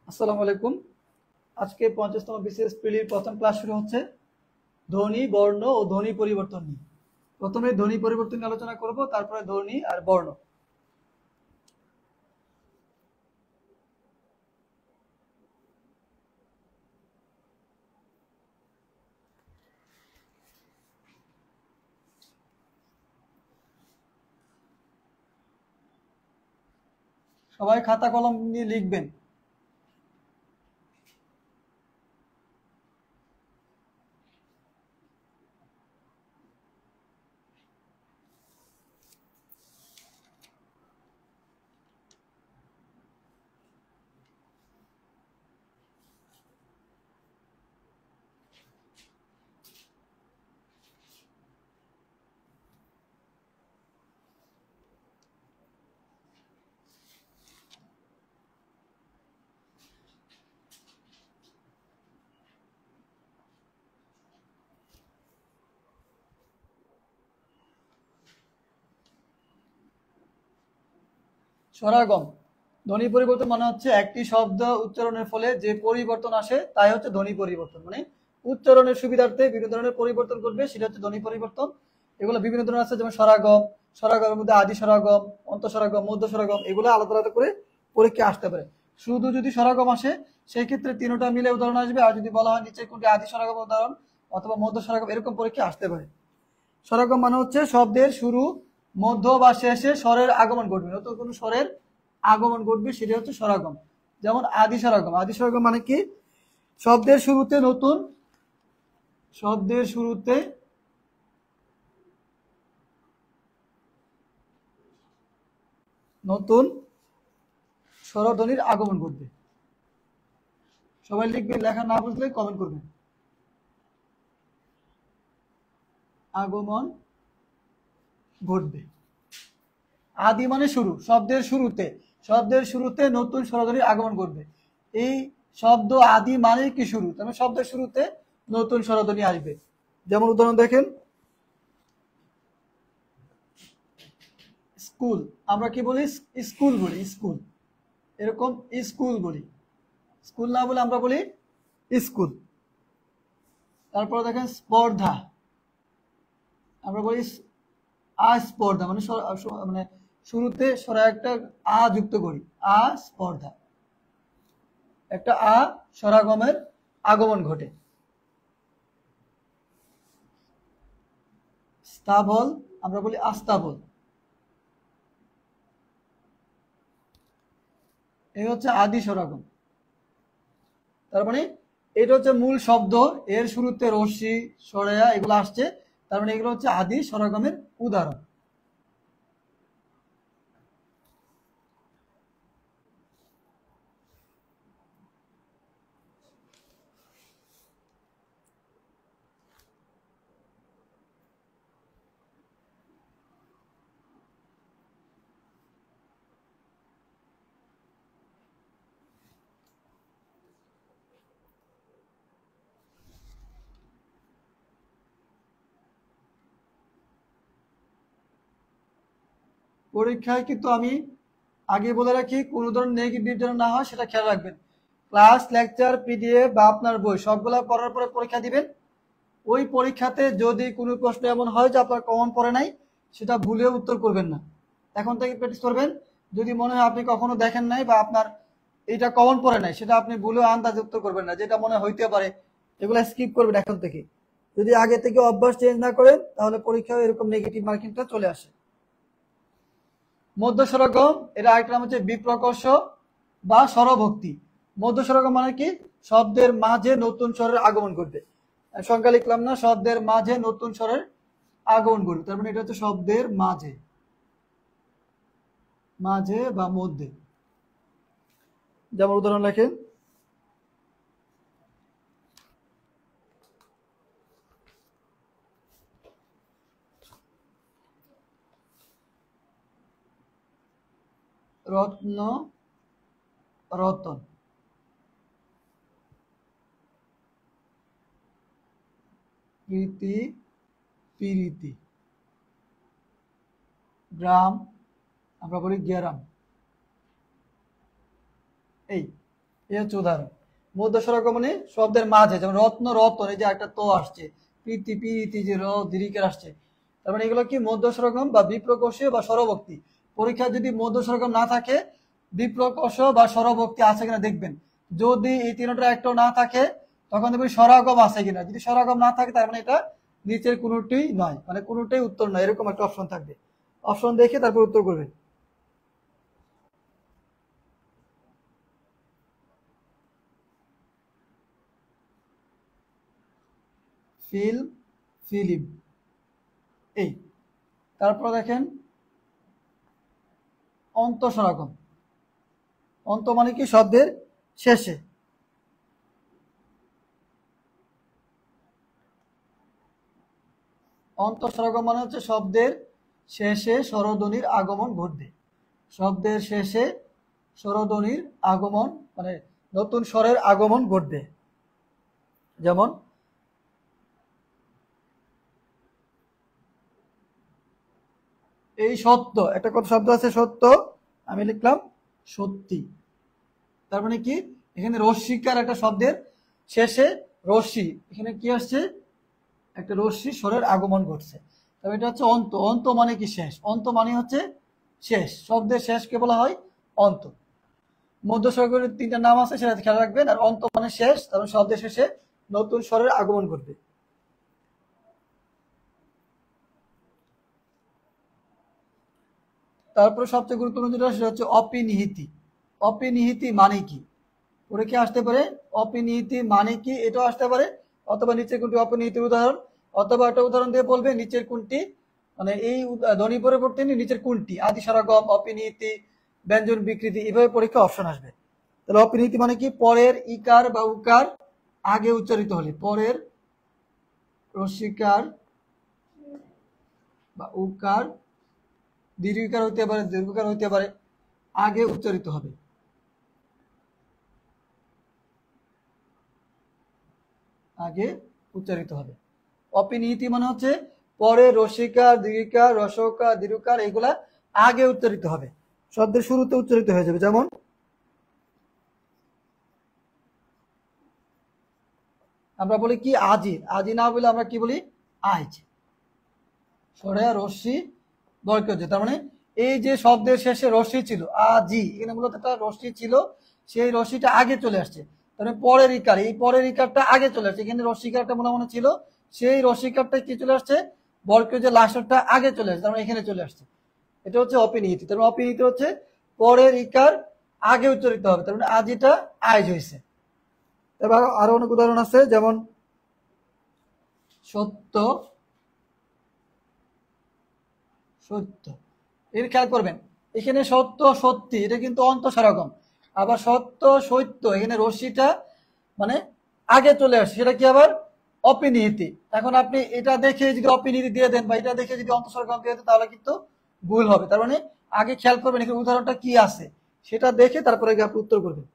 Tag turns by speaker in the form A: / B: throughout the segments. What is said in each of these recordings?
A: আসসালামু আলাইকুম। আজকে 50তম বিসিএস প্রিলির প্রথম ক্লাস শুরু হচ্ছে ধ্বনি, বর্ণ ও ধ্বনি পরিবর্তন নিয়ে। প্রথমে ধ্বনি পরিবর্তন নিয়ে আলোচনা করব, তারপরে ধ্বনি আর বর্ণ। সবাই খাতা কলম নিয়ে লিখবেন। স্বরাগম। ধ্বনি পরিবর্তন মানে হচ্ছে একটি শব্দ উচ্চারণের ফলে যে পরিবর্তন আসে তাই হচ্ছে ধ্বনি পরিবর্তন। মানে উচ্চারণের সুবিধার্থে বিভিন্ন ধরনের পরিবর্তন করবে, সেটা হচ্ছে ধ্বনি পরিবর্তন। এগুলো বিভিন্ন ধরনের আছে, যেমন স্বরাগম, স্বরাগমের মধ্যে আদি স্বরাগম, অন্ত স্বরাগম, মধ্য স্বরাগম, এগুলো আলাদা আলাদা করে পরীক্ষা আসতে পারে। শুধু যদি স্বরাগম আসে সেই ক্ষেত্রে তিনটা মিলে উদাহরণ আসবে, আর যদি বলা হয় নিচে কোনটি আদি স্বরাগম উদাহরণ অথবা মধ্য স্বরাগম, এরকম পরীক্ষা আসতে পারে। স্বরাগম মানে হচ্ছে শব্দের শুরু, মধ্য বা শেষে স্বরের আগমন ঘটবে, নতুন কোনো স্বরের আগমন ঘটবে, সেটা হচ্ছে স্বরাগম। যেমন আদি স্বরাগম। আদি স্বরাগম মানে কি? শব্দের শুরুতে নতুন স্বরধ্বনির আগমন ঘটবে। সবাই লিখবে, লেখা না বুঝলে কমেন্ট করবেন। আগমন ঘটবে। আদি মানে শুরু, শব্দের শুরুতে নতুন স্বরধ্বনির আগমন ঘটবে। এই শব্দ আদি মানে কি শুরু, তবে শব্দের শুরুতে নতুন স্বরধ্বনি আসবে। যেমন উদাহরণ দেখেন, স্কুল, আমরা কি বলি? স্কুল বলি, স্কুল। এরকম স্কুল বলি, স্কুল না বলে আমরা বলি স্কুল। তারপর দেখেন স্পর্ধা, আমরা বলি স্পর্ধা, মানে মানে শুরুতে সরা একটা যুক্ত করি, স্পর্ধা। একটা স্বরাগমের আগমন ঘটে। স্থাবল, আমরা বলি আস্তাবল। এই হচ্ছে আদি স্বরাগম। তার মানে এটা হচ্ছে মূল শব্দ, এর শুরুতে রস্যি, সরেয়া এগুলো আসছে, তার মানে এগুলো হচ্ছে আদি স্বরাগমের উদাহরণ। পরীক্ষায় কিন্তু আমি আগে বলে রাখি, কোনো ধরনের নেগেটিভ যেন না হয় সেটা খেয়াল রাখবেন। ক্লাস, লেকচার, পিডিএফ বা আপনার বই সবগুলা পড়ার পরে পরীক্ষা দিবেন। ওই পরীক্ষাতে যদি কোনো প্রশ্ন এমন হয় যে আপনার কমন পড়ে নাই, সেটা ভুলেও উত্তর করবেন না। এখন থেকে প্র্যাকটিস করবেন। যদি মনে হয় আপনি কখনো দেখেন নাই বা আপনার এটা কমন পড়ে নাই, সেটা আপনি ভুলেও আন্দাজে উত্তর করবেন না, যেটা মনে হইতে পারে এগুলো স্কিপ করবেন এখন থেকে। যদি আগে থেকে অভ্যাস চেঞ্জ না করেন তাহলে পরীক্ষায় এরকম নেগেটিভ মার্কিংটা চলে আসে। মধ্য স্বরগম, এর আরেকটা নাম হচ্ছে বিপ্রকর্ষ বা স্বরভক্তি। মধ্য স্বরগম মানে কি? শব্দের মাঝে নতুন স্বরের আগমন ঘটবে। সংখ্যা লিখলাম না, শব্দের মাঝে নতুন স্বরের আগমন ঘটবে, তার মানে এটা হচ্ছে শব্দের মাঝে বা মধ্যে। যেমন উদাহরণ লেখেন, রত্ন রতন, প্রীতি প্রীতি, গ্রাম আমরা বলি গ্রাম। এই হচ্ছে উদাহরণ। মধ্যস্বর মানে শব্দের মাঝে, যেমন রত্ন রতন, এই যে একটা তো আসছে, প্রীতি প্রীতি যে র দীর্ঘের আসছে, তার মানে এগুলো কি মধ্যস্বরগম বা বিপ্রকর্ষীয় বা স্বরভক্তি। পরীক্ষায় যদি মধ্যস্বরগম না থাকে, বিপ্রকর্ষ বা স্বরভক্তি আছে কিনা দেখবেন। যদি এই তিনটা একটাও না থাকে তখন দেখবেন স্বরাগম আছে কিনা। যদি স্বরাগম না থাকে তার মানে এটা নিচের কোনোটি নয়, মানে কোনোটাই উত্তর নয়, এরকম একটা অপশন থাকবে। অপশন দেখে তারপর উত্তর করবেন। ফিল্ম ফিলিম, এই। তারপর দেখেন অন্তঃস্বরাগম। অন্ত মানে কি শব্দের শেষে। অন্তঃস্বরাগম মানে হচ্ছে শব্দের শেষে স্বরধ্বনির আগমন ঘটবে। শব্দের শেষে স্বরধ্বনির আগমন মানে নতুন স্বরের আগমন ঘটবে। যেমন এই সত্য, একটা কত শব্দ আছে সত্য, আমি লিখলাম সত্যি। তার মানে কি এখানে রস্যিকার একটা শব্দের শেষে রশ্মি, এখানে কি আসছে একটা রশ্মি স্বরের আগমন ঘটছে। তবে এটা হচ্ছে অন্ত। অন্ত মানে কি শেষ, অন্ত মানে হচ্ছে শেষ, শব্দের শেষকে বলা হয় অন্ত। মধ্যস্বরের তিনটা নাম আছে, সেটা খেয়াল রাখবেন। আর অন্ত মানে শেষ, কারণ শব্দের শেষে নতুন স্বরের আগমন ঘটবে। তারপরে সবচেয়ে গুরুত্বপূর্ণ যেটা সেটা হচ্ছে অপিনিহিতি। অপিনিহিতি মানে কি পরীক্ষা আসতে পারে, অপিনিহিতি মানে কি এটাও আসতে পারে, অথবা নিচের কোনটি অপিনিহিতির উদাহরণ, অথবা একটা উদাহরণ দিয়ে বলবে নিচের কোনটি, মানে এই ধ্বনি পরিবর্তে নিচের কোনটি আদি স্বরগম, অপিনিহিতি, ব্যঞ্জন বিকৃতি, এভাবে পরীক্ষা অপশন আসবে। তাহলে অপিনিহিতি মানে কি পরের ইকার বা উকার আগে উচ্চারিত হলে, পরের রস্যিকার বা উকার দীর্ঘিকার হইতে পারে দীর্ঘকার হইতে পারে আগে উচ্চারিত হবে, আগে উচ্চারিত হবে। অপিনিহিতি মানে হচ্ছে পরে রসিকার দীর্ঘিকার রসকার দীর্ঘকার এগুলা আগে উচ্চারিত হবে, শব্দের শুরুতে উচ্চারিত হয়ে যাবে। যেমন আমরা বলি কি আজি, আজি না বলে আমরা কি বলি আইজ, সরে রশ্মি বর্গজ। তার মানে এই যে শব্দের শেষে রশ্মি ছিল আজি, এখানে মূলত একটা রশ্মি ছিল, সেই রশ্মিটা আগে চলে আসছে। তাহলে পরের ইকার, এই পরের ইকারটা আগে চলে আসছে, এখানে রশ্মিকারটা মনে মনে ছিল, সেই রশ্মিকারটা কি চলে আসছে বর্গজ লাস্টটা আগে চলে আসছে, তার মানে এখানে চলে আসছে। এটা হচ্ছে অপিনিহিতি। তার মানে অপিনিহিতি হচ্ছে পরের ইকার আগে উচ্চারিত হবে, তার মানে আজিটা আইজ হয়েছে। এবার আরো অনেক উদাহরণ আছে, যেমন সত্য সত্য, এর খেয়াল করবেন এখানে সত্য সত্যি এটা কিন্তু অন্তঃস্বরাগম, আবার সত্য সত্য এখানে রশ্মিটা মানে আগে চলে আসে, সেটা কি আবার অপিনিহিতি। এখন আপনি এটা দেখে যদি অপিনিহিতি দিয়ে দেন বা এটা দেখে যদি অন্তঃস্বরাগম দিয়ে দেন তাহলে কিন্তু ভুল হবে। তার মানে আগে খেয়াল করবেন এখানে উদাহরণটা কি আছে সেটা দেখে তারপরে আপনি উত্তর করবেন।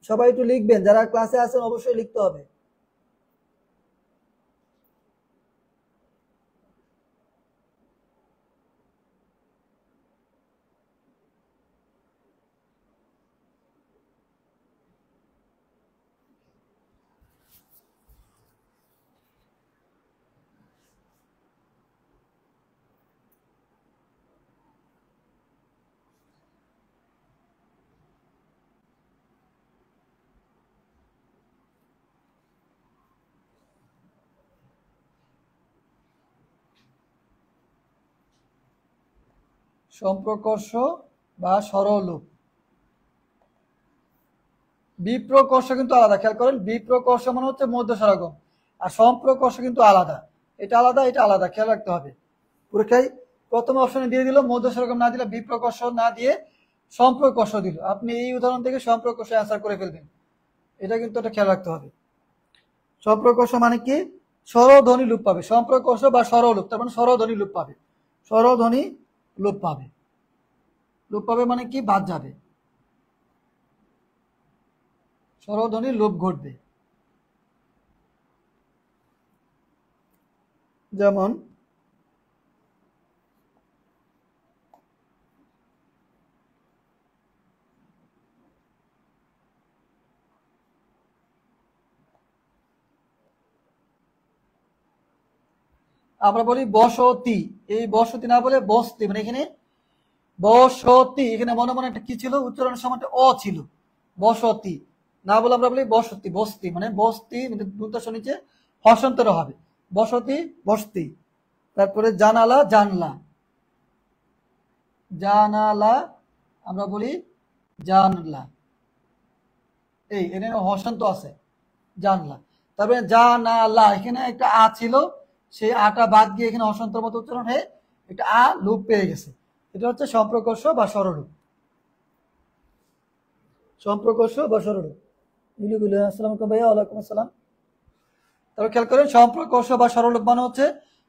A: সবাই একটু লিখবেন, যারা ক্লাসে আছেন অবশ্যই লিখতে হবে। সম্প্রকর্ষ বা সরলরূপ। বিপ্রকর্ষ কিন্তু আলাদা, খেয়াল করেন বিপ্রকর্ষ মানে হচ্ছে মধ্যস্বরাগম, আর সম্প্রকর্ষ কিন্তু আলাদা, এটা আলাদা এটা আলাদা, খেয়াল রাখতে হবে। পরীক্ষায় প্রথম অপশনে দিয়ে দিল মধ্যস্বরগম না দিলে বিপ্রকর্ষ না দিয়ে সম্প্রকর্ষ দিল। আপনি এই উদাহরণ থেকে সম্প্রকর্ষ অ্যান্সার করে ফেলবেন, এটা কিন্তু একটা খেয়াল রাখতে হবে। সম্প্রকর্ষ মানে কি? স্বরধ্বনি লুপ পাবে। সম্প্রকর্ষ বা স্বরলুপ, তার মানে স্বরধ্বনি লুপ পাবে। স্বরধ্বনি লুপ পাবে, লুপ পাবে মানে কি? বাদ যাবে, স্বরধ্বনি লোপ ঘটবে। যেমন আমরা বলি বসতি, এই বসতি না বলে বস্তি, মানে এখানে বসতি, এখানে মনে মনে একটা কি ছিল, উচ্চারণের সময় একটা অ ছিল। বসতি না বলে আমরা বলি বসতি, বস্তি মানে বস্তি, দুটো নিচে হসন্তর হবে, বসতি বস্তি। তারপরে জানালা জানলা, জানালা আমরা বলি জানলা, এই এখানে হসন্ত আছে, জানলা। তারপরে জানালা, এখানে একটা আ ছিল, সেই আটা বাদ গিয়ে এখানে হসন্তর মতো উচ্চারণ হয়ে একটা আ লুপ পেয়ে গেছে। এটা হচ্ছে সম্প্রকর্ষ বা স্বরলুপ। সম্প্রকর্ষ বা স্বরলুপ। আসসালামু আলাইকুম ভাইয়া। ওয়ালাইকুম আসসালাম। তারপর খেয়াল করেন সম্প্রকর্ষ বা স্বরলুপ মানে হচ্ছে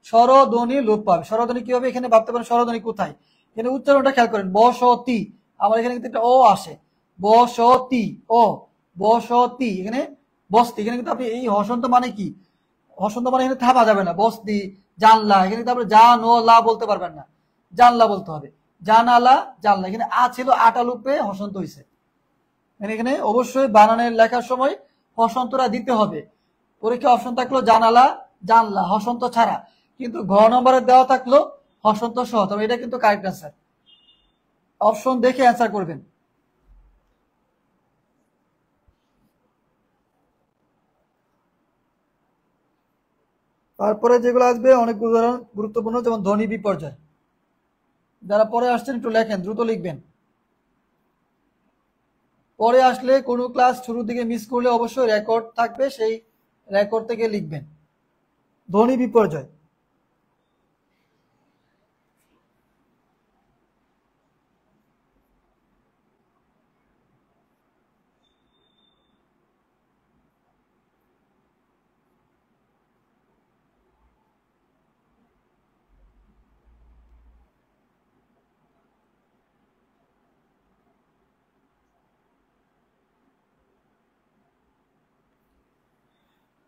A: স্বরধ্বনি লোপ পাবে। স্বরধ্বনি কি হবে? এখানে ভাবতে পারেন স্বরধ্বনি কোথায়, এখানে উচ্চারণটা খেয়াল করেন, বসতি, আমার এখানে কিন্তু একটা ও আসে, বসতি, ও বসতি, এখানে বস্তি, এখানে কিন্তু আপনি এই হসন্ত মানে কি, হসন্ত মানে এখানে থামা যাবে না, বস্তি জানলা, এখানে কিন্তু আপনি জান ও লা বলতে পারবেন না, জানলা বলতে হবে, জানালা জানলা। এখানে আ ছিল, আটা লুপে হসন্ত হয়েছে। এখানে অবশ্যই বানানের লেখার সময় হসন্তরা দিতে হবে। পরীক্ষা অপশন থাকলো জানালা জানলা হসন্ত ছাড়া, কিন্তু ঘ নম্বরে দেওয়া থাকলো হসন্ত সহ, তবে এটা কিন্তু কারেক্ট অ্যান্সার। অপশন দেখে অ্যান্সার করবেন। তারপরে যেগুলো আসবে অনেক গুরুত্বপূর্ণ, যেমন ধ্বনি বিপর্যয়। যারা পরে আসছেন একটু লেখেন, দ্রুত লিখবেন। পরে আসলে কোনো ক্লাস শুরুর দিকে মিস করলে অবশ্যই রেকর্ড থাকবে, সেই রেকর্ড থেকে লিখবেন। ধ্বনি বিপর্যয়,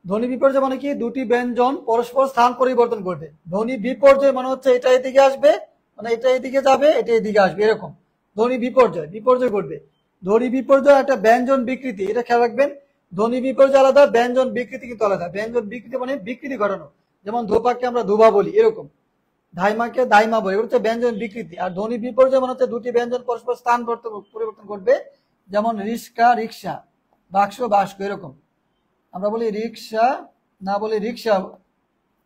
A: ধ্বনি বিপর্যয় মানে কি? দুটি ব্যঞ্জন পরস্পর স্থান পরিবর্তন করবে। ধ্বনি বিপর্যয় মানে হচ্ছে এটা এদিকে আসবে, মানে এটা এদিকে যাবে, এটা এদিকে আসবে, এরকম ধ্বনি বিপর্যয়, বিপর্যয় ঘটবে। ধ্বনি বিপর্যয় একটা ব্যঞ্জন বিকৃতি, এটা খেয়াল রাখবেন। ধ্বনি বিপর্যয় আলাদা, ব্যঞ্জন বিকৃতি কিন্তু আলাদা। ব্যঞ্জন বিকৃতি মানে বিকৃতি ঘটানো, যেমন ধোপাকে আমরা ধোবা বলি, এরকম ধাইমাকে দাইমা বলি, এগুলো হচ্ছে ব্যঞ্জন বিকৃতি। আর ধ্বনি বিপর্যয় মানে হচ্ছে দুটি ব্যঞ্জন পরস্পর স্থান পরিবর্তন করবে, যেমন রিস্কা রিক্সা, বাক্স বাস্ক, এরকম। আমরা বলি রিক্সা না বলি রিক্সা,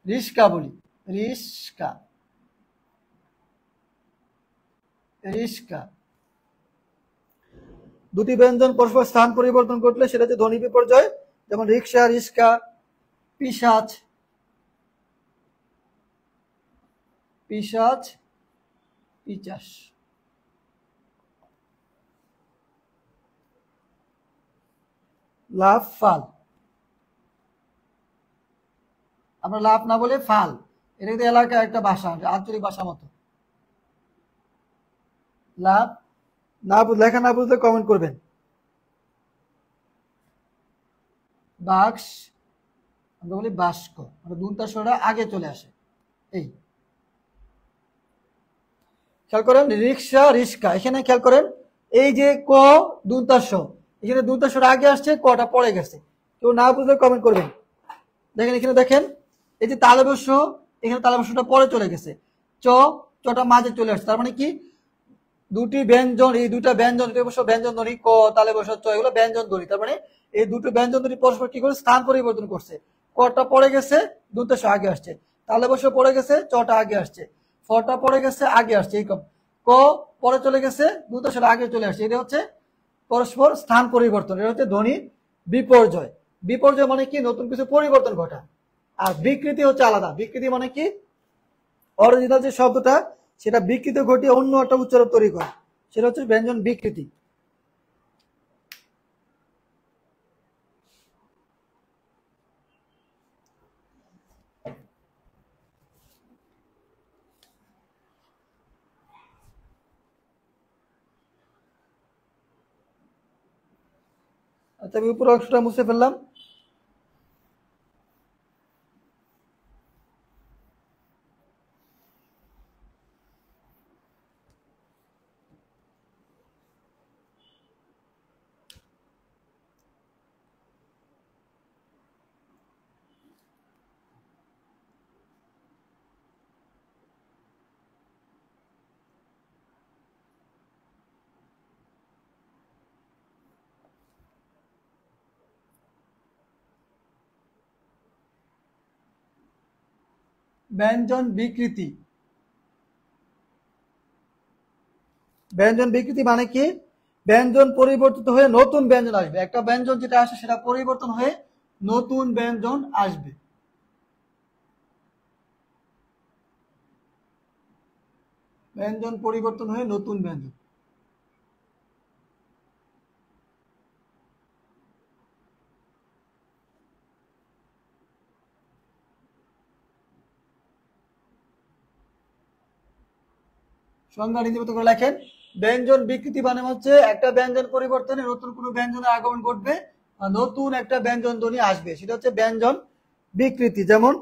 A: রিস্কা বলি, রিস্কা রিস্কা। দুটি ব্যঞ্জন পরস্পর স্থান পরিবর্তন করলে সেটা হচ্ছে ধ্বনি বিপর্যয়, যেমন রিক্সা রিস্কা, পিশাচ পিশাচ পিচাস। লাভ ফাল, আমরা লাভ না বলে ফাল, এটা কিন্তু এলাকার একটা ভাষা, আঞ্চলিক ভাষা মতো। লাভ না লেখা না বুঝলে কমেন্ট করবেন। বাক্স আমরা বলি বাস্ক, আমরা দুনটা সরা আগে চলে আসে, এই খেয়াল করেন। রিক্সা রিস্কা, এখানে খেয়াল করেন এই যে ক দুনতাস, এখানে দুনতাসটা আগে আসছে, কটা পরে গেছে। কেউ না বুঝলে কমেন্ট করবেন। দেখেন এখানে দেখেন, এই যে তালবস্য, এখানে তালবস্যটা পরে চলে গেছে, চটা মাঝে চলে আসছে, তার মানে কি দুটি ব্যঞ্জন, এই দুটা ব্যঞ্জন, ব্যঞ্জন ধ্বনি, ক তালবস্য চ, এগুলো ব্যঞ্জন ধ্বনি। তার মানে এই দুটো ব্যঞ্জন ধ্বনি পরস্পর কি করে স্থান পরিবর্তন করছে। কটা পরে গেছে, দুনতাস আগে আসছে, তালবস্য পরে গেছে, চটা আগে আসছে, ফটা পরে গেছে, আগে আসছে, এইরকম। ক পরে চলে গেছে, দুনতাসটা আগে চলে আসছে, এটা হচ্ছে পরস্পর স্থান পরিবর্তন, এটা হচ্ছে ধ্বনি বিপর্যয়। বিপর্যয় মানে কি? নতুন কিছু পরিবর্তন ঘটা। আর বিকৃতি হচ্ছে আলাদা। বিকৃতি মানে কি? অরিজিনাল যে শব্দটা সেটা বিকৃতি ঘটিয়ে অন্য একটা উচ্চারণ তৈরি করে, সেটা হচ্ছে ব্যঞ্জন বিকৃতি। আচ্ছা, আমি উপরের অংশটা মুছে ফেললাম। ব্যঞ্জন বিকৃতি, ব্যঞ্জন বিকৃতি মানে কি? ব্যঞ্জন পরিবর্তিত হয়ে নতুন ব্যঞ্জন আসবে। একটা ব্যঞ্জন যেটা আসে সেটা পরিবর্তন হয়ে নতুন ব্যঞ্জন আসবে। ব্যঞ্জন পরিবর্তন হয়ে নতুন ব্যঞ্জন। সংজ্ঞা নীতিগত করে লেখেন, ব্যঞ্জন বিকৃতি মানে হচ্ছে একটা ব্যঞ্জন পরিবর্তনে নতুন কোনো ব্যঞ্জনের আগমন ঘটবে আর নতুন একটা ব্যঞ্জন ধ্বনি আসবে, সেটা হচ্ছে ব্যঞ্জন বিকৃতি। যেমন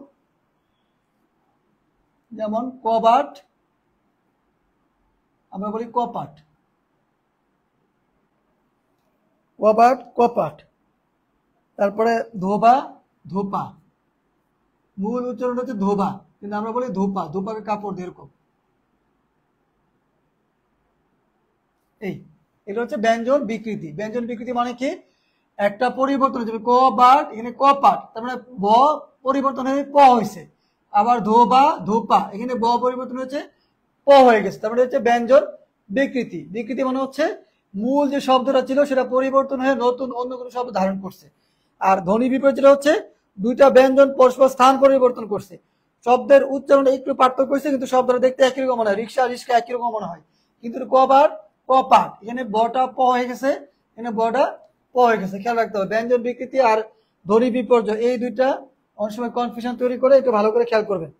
A: যেমন কবাট, আমরা বলি কপাট, কবাট কপাট। তারপরে ধোবা, ধোপা, মূল উচ্চারণ হচ্ছে ধোবা কিন্তু আমরা বলি ধোপা, ধোপাকে কাপড় দিয়ে এরকম। এই এটা হচ্ছে ব্যঞ্জন বিকৃতি। ব্যঞ্জন বিকৃতি মানে কি? একটা পরিবর্তন হচ্ছে, ক বাট এখানে ক পাট, তার মানে ব পরিবর্তন হয়ে প হয়েছে। আবার ধোবা ধোপা, এখানে ব পরিবর্তন হয়েছে প হয়ে গেছে, তার মানে হচ্ছে ব্যঞ্জন বিকৃতি। বিকৃতি মানে হচ্ছে মূল যে শব্দটা ছিল সেটা পরিবর্তন হয়ে নতুন অন্য কোনো শব্দ ধারণ করছে। আর ধ্বনি বিপরীত যেটা হচ্ছে দুইটা ব্যঞ্জন পরস্পর স্থান পরিবর্তন করছে, শব্দের উচ্চারণ একটু পার্থক্য হয়েছে কিন্তু শব্দটা দেখতে একই রকম মনে হয়, রিক্সা রিক্সা একই রকম মনে হয়। কিন্তু কবার কপাট, এখানে বটা প হয়ে গেছে, এখানে বটা প হয়ে গেছে। খেয়াল রাখতে হবে ব্যঞ্জন বিকৃতি আর ধ্বনি বিপর্যয় এই দুইটা অনেক সময় কনফিউশন তৈরি করে, একটু ভালো করে খেয়াল করবেন।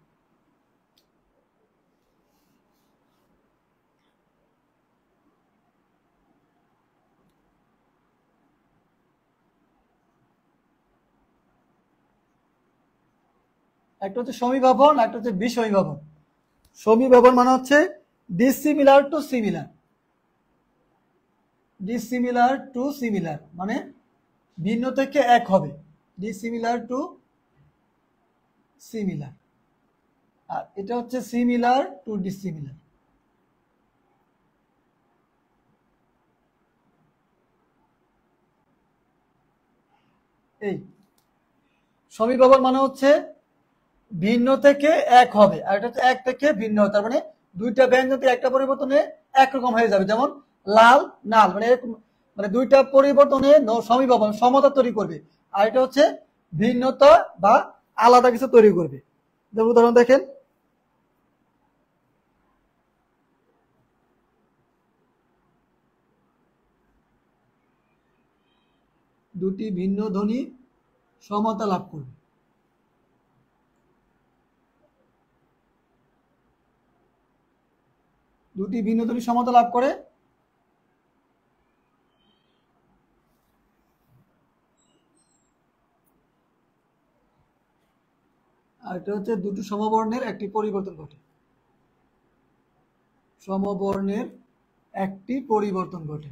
A: একটা হচ্ছে সমীভাবন, একটা হচ্ছে বিষমীভাবন। সমীভাবন মানে হচ্ছে dissimilar to similar, dissimilar to similar মানে ভিন্ন থেকে এক হবে, ডিসিমিলার টু সিমিলার। আর এটা হচ্ছে সিমিলার টু ডিসিমিলার। এই সমীভাবন মানে হচ্ছে ভিন্ন থেকে এক হবে, আর এটা হচ্ছে এক থেকে ভিন্ন, তার মানে দুইটা ব্যঞ্জন থেকে একটা পরিবর্তনে একরকম হয়ে যাবে। যেমন লাল নাল, মানে এরকম, মানে দুইটা পরিবর্তনে সমীভাবন সমতা তৈরি করবে। আর এটা হচ্ছে ভিন্নতা বা আলাদা কিছু তৈরি করবে। যেমন উদাহরণ দেখেন, দুটি ভিন্ন ধ্বনি সমতা লাভ করবে। দুটি ভিন্ন ধ্বনি সমতা লাভ করে আর এটা হচ্ছে দুটো সমবর্ণের একটি পরিবর্তন ঘটে, সমবর্ণের একটি পরিবর্তন ঘটে,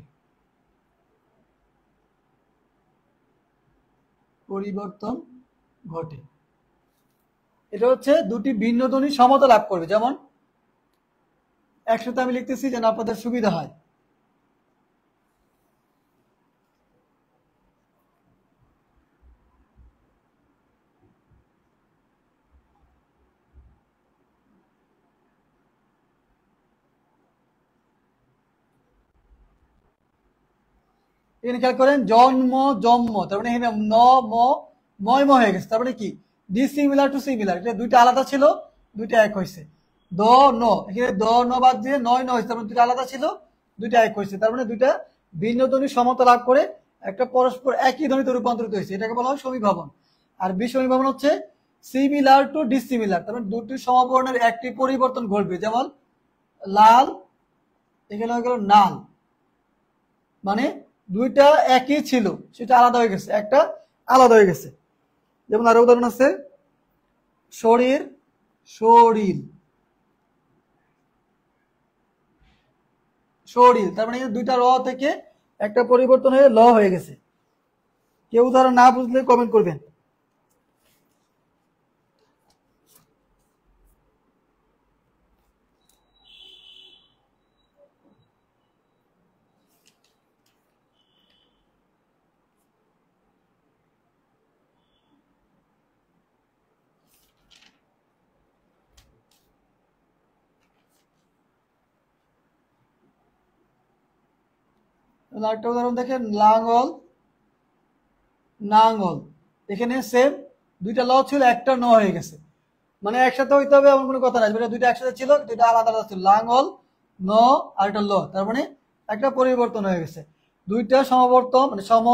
A: পরিবর্তন ঘটে। এটা হচ্ছে দুটি ভিন্ন ধ্বনি সমতা লাভ করবে। যেমন একসাথে আমি লিখতেছি যেন আপনাদের সুবিধা হয়। এখানে খেয়াল করেন জন্ম জন্ম, তার মানে এখানে ন ম ময় ম হয়ে গেছে, তার মানে কি ডিসিমিলার টু সিমিলার, এটা দুইটা আলাদা ছিল দুইটা এক হয়েছে। দ ন, এখানে দ ন বাদ দিয়ে নয় ন হয়েছে, তার মানে দুইটা আলাদা ছিল, দুইটা এক হয়েছে, তার মানে দুইটা ভিন্ন ধ্বনি সমতা লাভ করে একটা পরস্পর একই ধ্বনিতে রূপান্তরিত হয়েছে, এটাকে বলা হয় সমীভাবন। আর বিসমীভাবন হচ্ছে সিমিলার টু ডিসিমিলার, তার মানে দুটি সমবর্ণের একটি পরিবর্তন ঘটবে, যেমন লাল এখানে হয়ে গেল নাল, মানে দুইটা একই ছিল সেটা আলাদা হয়ে গেছে, একটা আলাদা হয়ে গেছে। যেমন আরো উদাহরণ আছে, শরীর শরীর শরীর, তার মানে দুইটা র থেকে একটা পরিবর্তন হয়ে ল হয়ে গেছে। কেউ উদাহরণ না বুঝলে কমেন্ট করবেন। আরেকটা উদাহরণ দেখেন, লাঙ্গল নাঙ্গল, এখানে সেম দুইটা ল ছিল একটা ন হয়ে গেছে, মানে একসাথে হইতে হবে এমন কোনো কথা নাই, মানে দুইটা একসাথে ছিল, দুইটা আলাদা আলাদা ছিল, লাঙ্গল ন আর একটা ল, তার মানে একটা পরিবর্তন হয়ে গেছে, দুইটা সমবর্তন মানে সম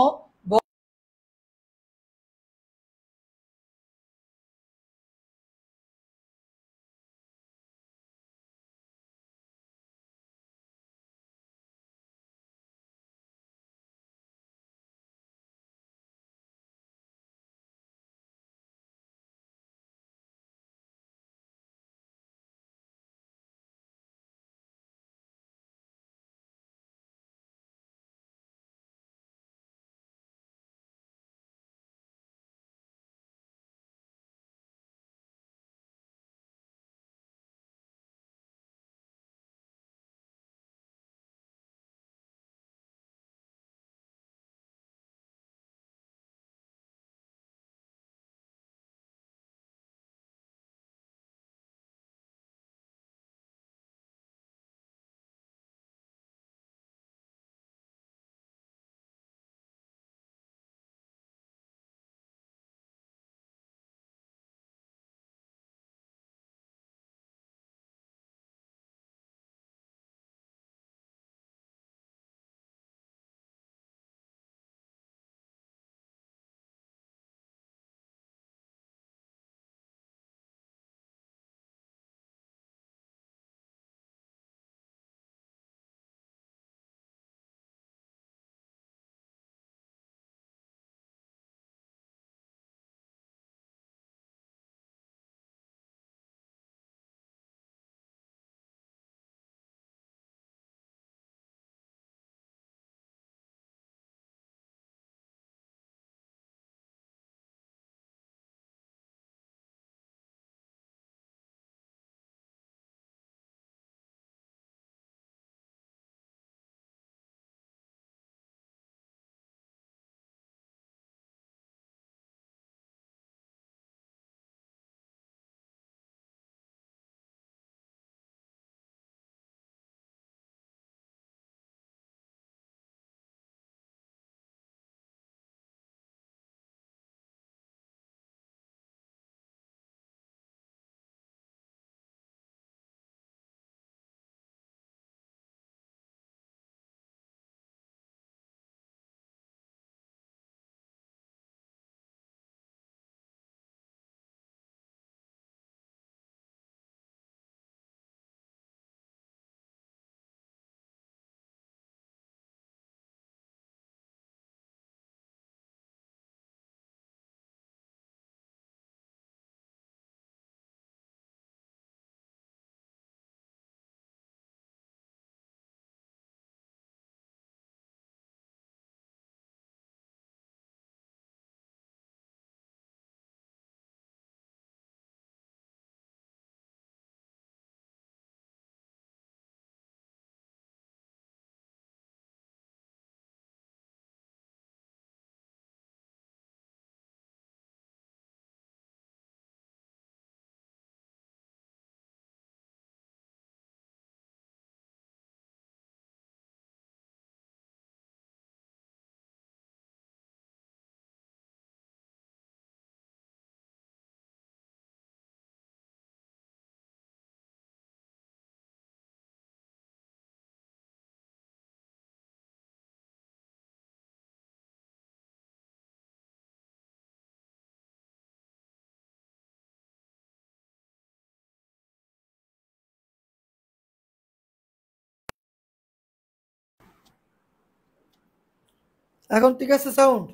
A: এখন ঠিক আছে? সাউন্ড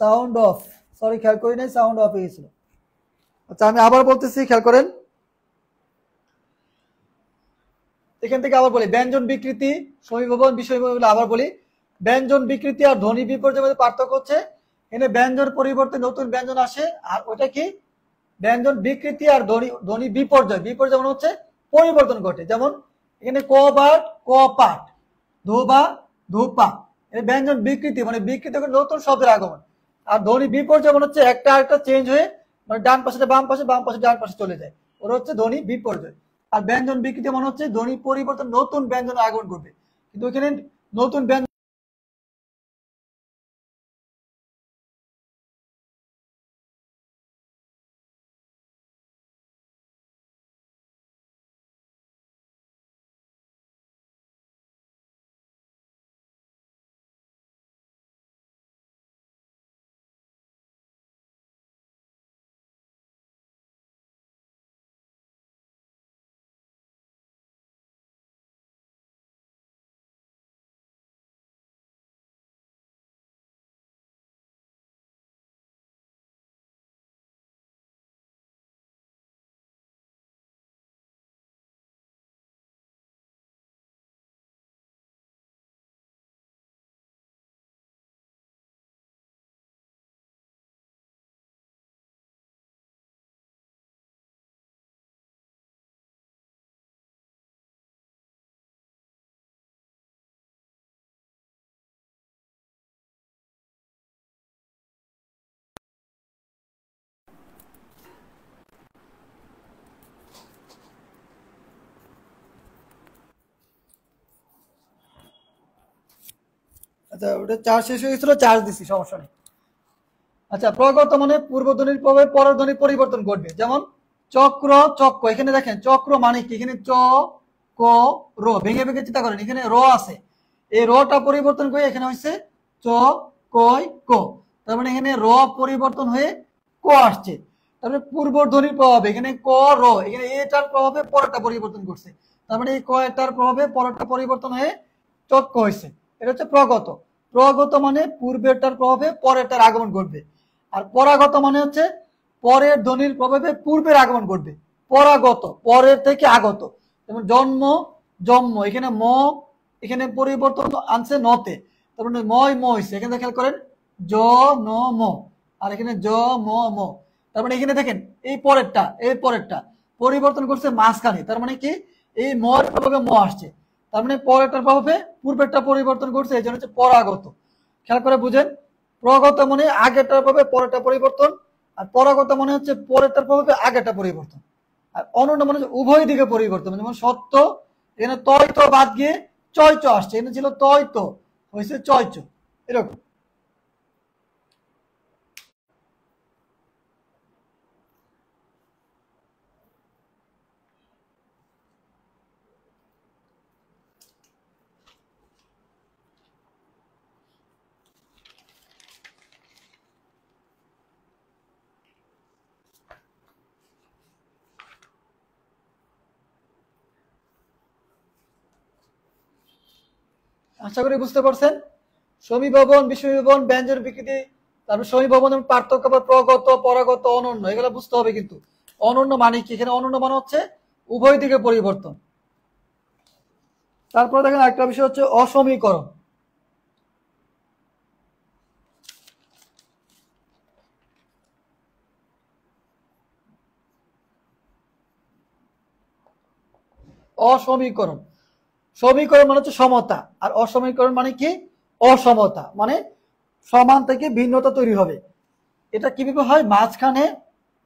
A: সাউন্ড অফ, সরি খেয়াল করি নাই, সাউন্ড অফ হয়ে গেছিল। আচ্ছা আমি আবার বলতেছি, খেয়াল করেন। এখান থেকে আবার বলি ব্যঞ্জন বিকৃতি, সমীভবন, বিষয়ীভবন। আবার বলি ব্যঞ্জন বিকৃতি আর ধ্বনি বিপর্যয়ের মধ্যে পার্থক্য হচ্ছে এখানে ব্যঞ্জন পরিবর্তে নতুন ব্যঞ্জন আসে, আর ওটা কি ব্যঞ্জন বিকৃতি আর ধ্বনি বিপর্যয়। বিপর্যয় মানে হচ্ছে পরিবর্তন ঘটে। যেমন এখানে ক বাট ক পাট, ধো বা ধূপা, ব্যঞ্জন বিকৃতি মানে বিকৃতি নতুন শব্দের আগমন। আর ধ্বনি বিপর্যয় মানে হচ্ছে একটা একটা চেঞ্জ হয়ে মানে ডান পাশে বাম পাশে, বাম পাশে ডান পাশে চলে যায়, ওটা হচ্ছে ধ্বনি বিপর্যয়। আর ব্যঞ্জন বিকৃতি মানে হচ্ছে ধ্বনি পরিবর্তন, নতুন ব্যঞ্জন আগমন করবে। কিন্তু এখানে নতুন ব্যঞ্জন আচ্ছা ওটা চার্জ শেষ হয়ে গেছিল, চার্জ দিছি, সমস্যা নেই। আচ্ছা প্রগত মানে পূর্বধ্বনির প্রভাবে পরের ধ্বনি পরিবর্তন ঘটবে। যেমন চক্র, চক্র, এখানে দেখেন চক্র মানে কি, এখানে চ ক র, ভেঙে ভেঙে চিন্তা করেন, এখানে র আছে, এই রটা পরিবর্তন করে এখানে হয়েছে চ কয় ক। তার মানে এখানে র পরিবর্তন হয়ে ক আসছে। তারপরে পূর্বধ্বনির প্রভাবে এখানে ক র, এখানে এটার প্রভাবে পরেরটা পরিবর্তন করছে। তার মানে এই কয়টার প্রভাবে পরেরটা পরিবর্তন হয়ে চক্র হয়েছে। এটা হচ্ছে প্রগত। প্রগত মানে পূর্বেরটার প্রভাবে পরেরটার আগমন ঘটবে। আর পরাগত মানে হচ্ছে পরের ধ্বনির প্রভাবে পূর্বের আগমন ঘটবে। পরাগত পরের থেকে আগত। যেমন জন্ম, জন্ম, এখানে ম, এখানে পরিবর্তন আনছে নতে, তার মানে ময় ম হয়েছে। এখানে খেয়াল করেন জ ন ম, আর এখানে জ ম ম। তার মানে এখানে দেখেন এই পরেরটা, এই পরেরটা পরিবর্তন করছে মাঝখানে, তার মানে কি এই মর প্রভাবে ম আসছে। তার মানে পরেরটার প্রভাবে পূর্বেরটা পরিবর্তন করছে, এই জন্য হচ্ছে পরাগত। খেয়াল করে বুঝেন, প্রগত মানে আগেরটার প্রভাবে পরেরটা পরিবর্তন, আর পরাগত মানে হচ্ছে পরেরটার প্রভাবে আগেরটা পরিবর্তন। আর অনন্য মানে হচ্ছে উভয় দিকে পরিবর্তন। যেমন সত্য, এখানে তয় তো বাদ গিয়ে চয় চ আসছে, এখানে ছিল তয় তো হয়েছে চয় চ, এরকম। আশা করি বুঝতে পারছেন। সমীভবন, বিষমীভবন, ব্যঞ্জন বিকৃতি, তারপর সমীভবন পার্থক্য, প্রগত, পরাগত, অনন্য, এগুলো বুঝতে হবে। কিন্তু অনন্য মানে কি, এখানে অনন্য মানে হচ্ছে উভয় দিকে পরিবর্তন। তারপরে দেখেন একটা বিষয় হচ্ছে অসমীকরণ। অসমীকরণ, সমীকরণ মানে হচ্ছে সমতা, আর অসমীকরণ মানে কি অসমতা, মানে সমান থেকে ভিন্নতা তৈরি হবে। এটা কিভাবে হয়, মাঝখানে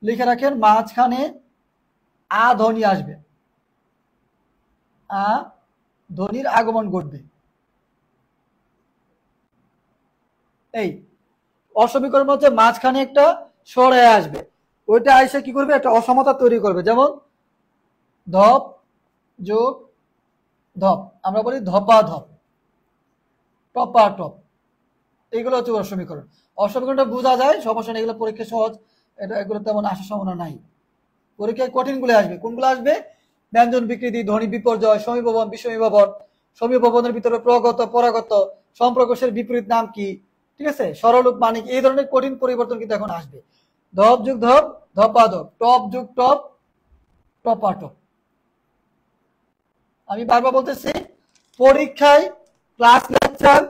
A: লিখে রাখেন, মাঝখানে আ ধ্বনি আসবে, আ ধ্বনির আগমন ঘটবে। এই অসমীকরণ হচ্ছে মাঝখানে একটা সরে আসবে, ওইটা এসে কি করবে, একটা অসমতা তৈরি করবে। যেমন ধপ যোগ ধপ, আমরা বলি ধপা ধপ, টপা টপ, এগুলো হচ্ছে অসমীকরণ। অসমীকরণটা বোঝা যায়, সমস্যা নেই, এগুলো পরীক্ষা সহজ, এটা এগুলো তেমন আসার সম্ভাবনা নাই। পরীক্ষায় কঠিন গুলো আসবে, কোনগুলো আসবে, ব্যঞ্জন বিকৃতি, ধ্বনি বিপর্যয়, সমীভবন, বিষমীভবন, সমীহ ভবনের ভিতরে প্রগত পরাগত সম্প্রকোষের বিপরীত নাম কি, ঠিক আছে, সরলরূপ মানে কি, এই ধরনের কঠিন পরিবর্তন কিন্তু এখন আসবে। ধপ যুগ ধপ, ধপাধপ, টপ যুগ টপ, টপাটপ। আমি বারবার বলতেছি, পরীক্ষায় ক্লাস লেকচার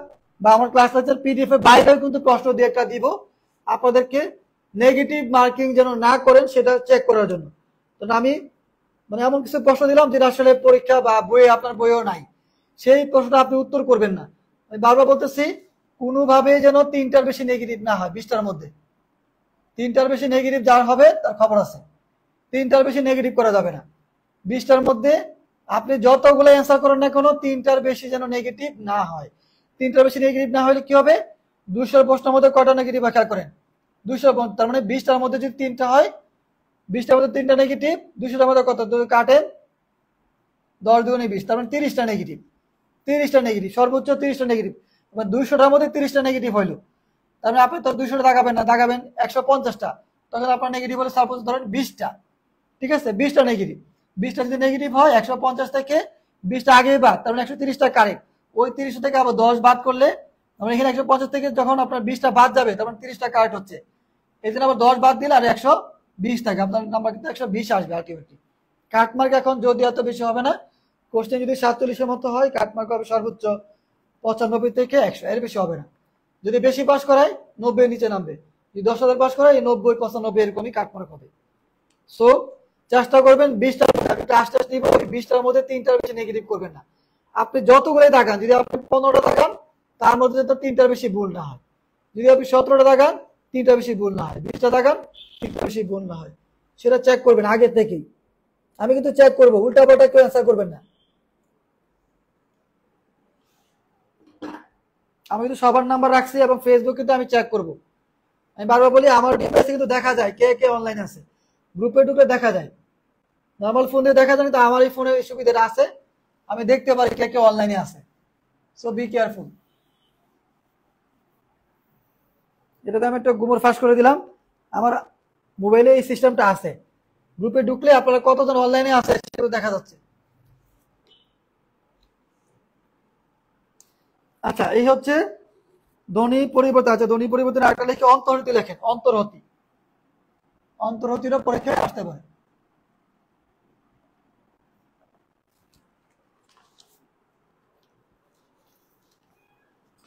A: বা আমার ক্লাস লেকচার পিডিএফ এর বাইরেও কিন্তু প্রশ্ন দিয়ে একটা দিব আপনাদেরকে, নেগেটিভ মার্কিং যেন না করেন সেটা চেক করার জন্য। তো আমি মানে এমন কিছু প্রশ্ন দিলাম যেটা আসলে পরীক্ষা বা বইয়ে আপনার বইও নাই, সেই প্রশ্নটা আপনি উত্তর করবেন না। আমি বারবার বলতেছি, কোনোভাবে যেন 3টার বেশি নেগেটিভ না হয় 20টার মধ্যে। 3টার বেশি নেগেটিভ যার হবে তার খবর আছে, 3টার বেশি নেগেটিভ করা যাবে না। 20টার মধ্যে আপনি যতগুলো অ্যান্সার করেন না কোনো, 3টার বেশি যেন নেগেটিভ না হয়। 3টার বেশি নেগেটিভ না হলে কি হবে, 200 প্রশ্নের মধ্যে কয়টা নেগেটিভ খেয়াল করেন, 200, তার মানে 20টার মধ্যে যদি 3টা হয়, 20টার মধ্যে 3টা নেগেটিভ, 200টার মধ্যে কত কাটেন, 10 দুগুণে 20, তার মানে 30টা নেগেটিভ, 30টা নেগেটিভ, সর্বোচ্চ 30টা নেগেটিভ। 200টার মধ্যে 30টা নেগেটিভ হইলো, তার মানে আপনি তো 200টা দাগাবেন না, দাগাবেন 150টা, তখন আপনার নেগেটিভ হলে সাপোজ ধরেন 20টা, ঠিক আছে, 20টা নেগেটিভ। 20টা যদি নেগেটিভ হয় 150 থেকে 20টা আগে বাদ, তার মানে 130টা কারেক্ট। ওই 30 থেকে আবার 10 বাদ করলে, মানে এখানে 150 থেকে যখন আপনার 20টা বাদ যাবে তখন 30টা কারেক্ট হচ্ছে, এই জন্য আবার 10 বাদ দিলে আর 120 থাকে, আপনার নাম্বার কিন্তু 120 আসবে আলটিমেটলি। কাটমার্ক এখন যদি এত বেশি হবে না, কোশ্চেন যদি 47-এর মতো হয় কাটমার্ক হবে সর্বোচ্চ 95 থেকে 100, এর বেশি হবে না। যদি বেশি পাস করায় 90 এর নিচে নামবে, যদি 10,000 পাস করায় 90 95 এরকমই কাটমার্ক হবে। সো চেষ্টা করবেন 20টার মধ্যে, আমি ক্লাস টেস্ট নিব, 20টার মধ্যে 3টার বেশি নেগেটিভ করবেন না। আপনি যতগুলোই দাগান, যদি আপনি 15টা দাগান তার মধ্যে তো 3টার বেশি ভুল না হয়, যদি আপনি 17টা দাগান 3টার বেশি ভুল না হয়, 20টা দাগান 3টার বেশি ভুল না হয়, সেটা চেক করবেন আগে থেকেই। আমি কিন্তু চেক করবো, উল্টা পাল্টা কেউ অ্যান্সার করবেন না। আমি কিন্তু সবার নাম্বার রাখছি এবং ফেসবুক কিন্তু আমি চেক করব। আমি বারবার বলি আমার ডিভাইসে কিন্তু দেখা যায় কে কে অনলাইন আছে, গ্রুপে ঢুকে দেখা যায়, নর্মাল ফোন দিয়ে দেখা যায় না, তো আমার এই ফোনে এই সুবিধাটা আছে, আমি দেখতে পারি কে কে অনলাইনে আছে। So be careful. এটাতে আমি একটা গুমর ফাঁস করে দিলাম, আমার মোবাইলে এই সিস্টেমটা আছে, গ্রুপে ঢুকলে আপনারা কতজন অনলাইনে আছে সেটা দেখা যাচ্ছে। আচ্ছা, এই হচ্ছে ধ্বনি পরিবর্তন। আচ্ছা, ধ্বনি পরিবর্তন আরেকটা লিখে অন্তর্হতি লেখেন, অন্তর্হতি, অন্তর্হতিরও পরীক্ষায় আসতে পারে।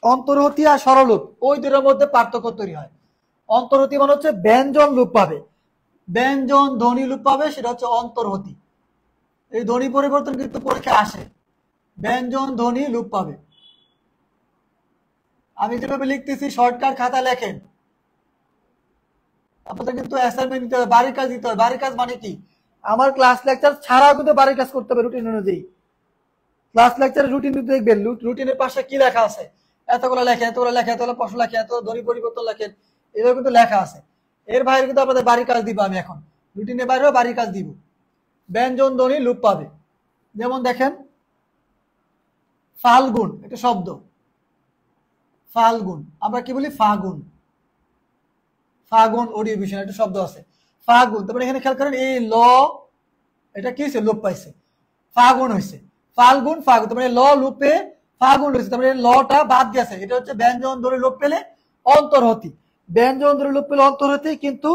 A: অন্তর্হতি আর সরলরূপ ওই দুটোর মধ্যে পার্থক্য তৈরি হয়। অন্তর্হতি মানে হচ্ছে ব্যঞ্জন লুপ পাবে, ব্যঞ্জন ধ্বনি লুপ পাবে, সেটা হচ্ছে অন্তর্হতি। এই ধ্বনি পরিবর্তন কিন্তু পরীক্ষায় আসে, ব্যঞ্জন ধ্বনি লুপ পাবে। আমি যেভাবে লিখতেছি শর্টকাট খাতা লেখেন, আপনাদের কিন্তু অ্যাসাইনমেন্ট দিতে হবে, বাড়ির কাজ দিতে হবে। বাড়ির কাজ মানে কি, আমার ক্লাস লেকচার ছাড়াও কিন্তু বাড়ির কাজ করতে হবে রুটিন অনুযায়ী। ক্লাস লেকচারের রুটিন দেখবেন, রুটিনের পাশে কি লেখা আছে, এতগুলো লেখেন, এতগুলো লেখেন, এতগুলো প্রশ্ন লেখেন, এত ধ্বনি পরিবর্তন লেখেন, এগুলো কিন্তু লেখা আছে। এর বাইরে কিন্তু আপনাদের বাড়ির কাজ দিব আমি এখন, রুটিনের বাইরেও বাড়ির কাজ দিব। ব্যঞ্জন ধ্বনি লুপ পাবে, যেমন দেখেন ফাল্গুন একটা শব্দ, ফাল্গুন আমরা কি বলি ফাগুন, ফাগুন অডিও ভিশন একটা শব্দ আছে ফাগুন, তারপরে এখানে খেয়াল করেন এই ল, এটা কি হয়েছে, লোপ পাইছে, ফাগুন হয়েছে, ফাল্গুন ফাগুন, তারপরে ল লুপে ফাগুন হয়েছে, তারপরে লটা বাদ গেছে, এটা হচ্ছে ব্যঞ্জন ধরে লোপ পেলে অন্তর্হতি। ব্যঞ্জন ধরে লোপ পেলে অন্তর্হতি, কিন্তু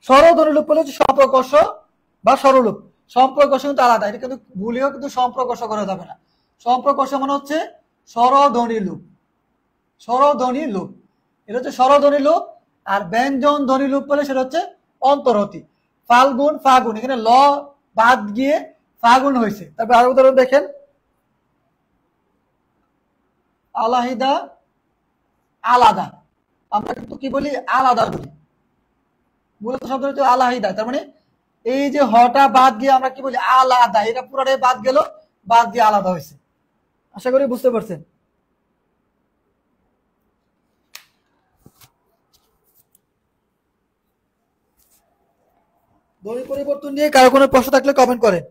A: সরল ধরে লোপ পেলে হচ্ছে সম্প্রকর্ষ বা সরলূপ। সম্প্রকর্ষ কিন্তু আলাদা, এটা কিন্তু ভুলেও কিন্তু সম্প্রকর্ষ করা যাবে না। সম্প্রকর্ষ মানে হচ্ছে স্বরধ্বনি লুপ, স্বরধ্বনি লুপ, এটা হচ্ছে স্বরধ্বনি লুপ। আর ব্যঞ্জন ধ্বনি লুপ পেলে সেটা হচ্ছে অন্তর্হতি। ফাল্গুন ফাগুন, এখানে ল বাদ গিয়ে ফাগুন হয়েছে। তারপর আরো উদাহরণ দেখেন, আলাহিদা আলাদা, আমরা কিন্তু কি বলি আলাদা বলি, মূলত শব্দ হচ্ছে আলাহিদা, তার মানে এই যে হটা বাদ গিয়ে আমরা কি বলি আলাদা, এটা পুরোটাই বাদ গেল, বাদ দিয়ে আলাদা হয়েছে। আশা করি বুঝতে পারছেন। ধ্বনি পরিবর্তন নিয়ে কারো কোনো প্রশ্ন থাকলে কমেন্ট করেন।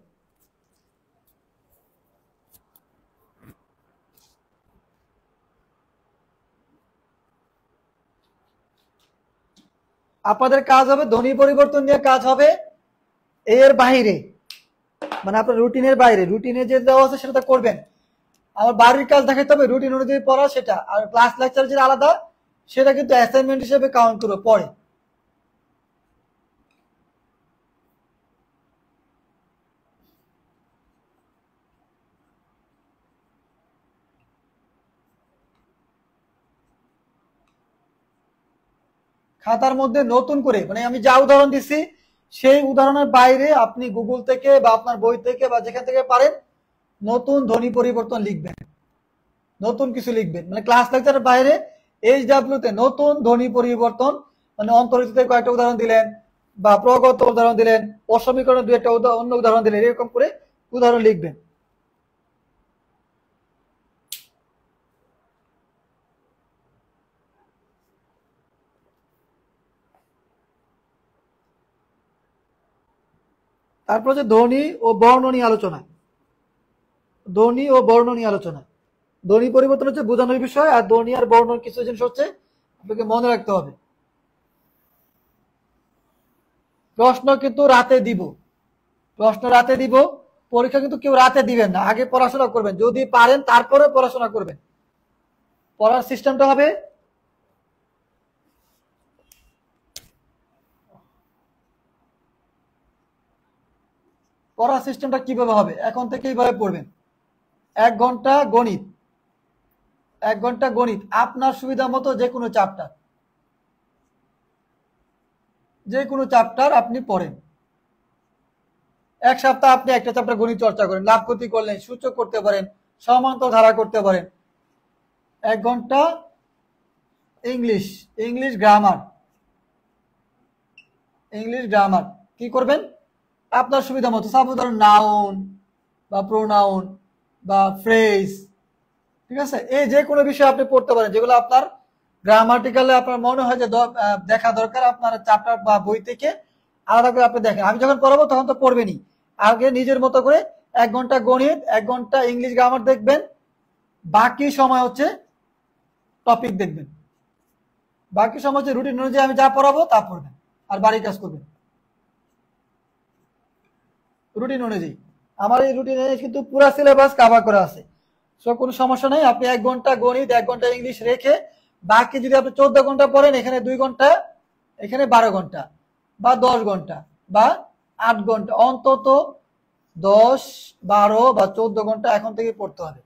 A: আপনাদের কাজ হবে ধ্বনি পরিবর্তন নিয়ে কাজ হবে এর বাইরে, মানে আপনার রুটিনের বাইরে, রুটিনে যে দেওয়া আছে সেটা করবেন। আমার বাড়ির কাজ দেখাতে হবে, রুটিন অনুযায়ী পড়া সেটা, আর ক্লাস লেকচার যেটা আলাদা সেটা কিন্তু অ্যাসাইনমেন্ট হিসেবে কাউন্ট করবে পরে। খাতার মধ্যে নতুন করে, মানে আমি যা উদাহরণ দিচ্ছি সেই উদাহরণের বাইরে আপনি গুগল থেকে বা আপনার বই থেকে বা যেখান থেকে পারেন নতুন ধ্বনি পরিবর্তন লিখবেন, নতুন কিছু লিখবেন। মানে ক্লাস লেকচারের বাইরে HW তে নতুন ধ্বনি পরিবর্তন, মানে অন্তর্হিতে কয়েকটা উদাহরণ দিলেন বা প্রগত উদাহরণ দিলেন, অসমীকরণ দু একটা অন্য উদাহরণ দিলেন, এরকম করে উদাহরণ লিখবেন। তারপর হচ্ছে ধ্বনি ও বর্ণ নিয়ে আলোচনা। ধ্বনি ও বর্ণ নিয়ে আলোচনা। ধ্বনি পরিবর্তন হচ্ছে বোঝানোর বিষয়, আর ধ্বনি আর বর্ণ কিছু জিনিস হচ্ছে আপনাকে মনে রাখতে হবে। প্রশ্ন কিন্তু রাতে দিব, প্রশ্ন রাতে দিব, পরীক্ষা কিন্তু কেউ রাতে দিবেন না, আগে পড়াশোনা করবেন, যদি পারেন তারপরে পড়াশোনা করবেন। পড়ার সিস্টেমটা হবে পড়ার সিস্টেমটা কিভাবে হবে, এখন থেকে এইভাবে পড়বেন। 1 ঘন্টা গণিত, 1 ঘন্টা গণিত, আপনার সুবিধা মতো যে কোনো চ্যাপ্টার, যে কোনো চ্যাপ্টার আপনি পড়েন। 1 সপ্তাহ আপনি একটা চ্যাপ্টার গণিত চর্চা করেন, লাভ ক্ষতি করলেন, সূচক করতে পারেন, সমান্তর ধারা করতে পারেন। 1 ঘন্টা English, English grammar, English grammar কি করবেন আপনার সুবিধা মতো, সাপোজ ধরুন নাউন বা প্রোনাউন বা ফ্রেজ, ঠিক আছে, এই যে কোনো বিষয় আপনি পড়তে পারেন, যেগুলো আপনার গ্রামাটিক্যালে আপনার মনে হয় যে দেখা দরকার, আপনার চ্যাপ্টার বা বই থেকে আলাদা করে আপনি দেখেন। আমি যখন পড়াবো তখন তো পড়বেনই, আগে নিজের মতো করে 1 ঘন্টা গণিত, 1 ঘন্টা ইংলিশ গ্রামার দেখবেন, বাকি সময় হচ্ছে টপিক দেখবেন, বাকি সময় হচ্ছে রুটিন অনুযায়ী আমি যা পড়াবো তা পড়বেন আর বাড়ির কাজ করবেন রুটিন অনুযায়ী। আমার এই রুটিনে কিন্তু পুরো সিলেবাস কভার করা আছে, সো কোনো সমস্যা নেই। আপনি 1 ঘন্টা গণিত, 1 ঘন্টা ইংলিশ রেখে বাকি যদি আপনি 14 ঘন্টা পড়েন, এখানে 2 ঘন্টা, এখানে 12 ঘন্টা বা 10 ঘন্টা বা 8 ঘন্টা, অন্তত 10, 12 বা 14 ঘন্টা এখন থেকে পড়তে হবে।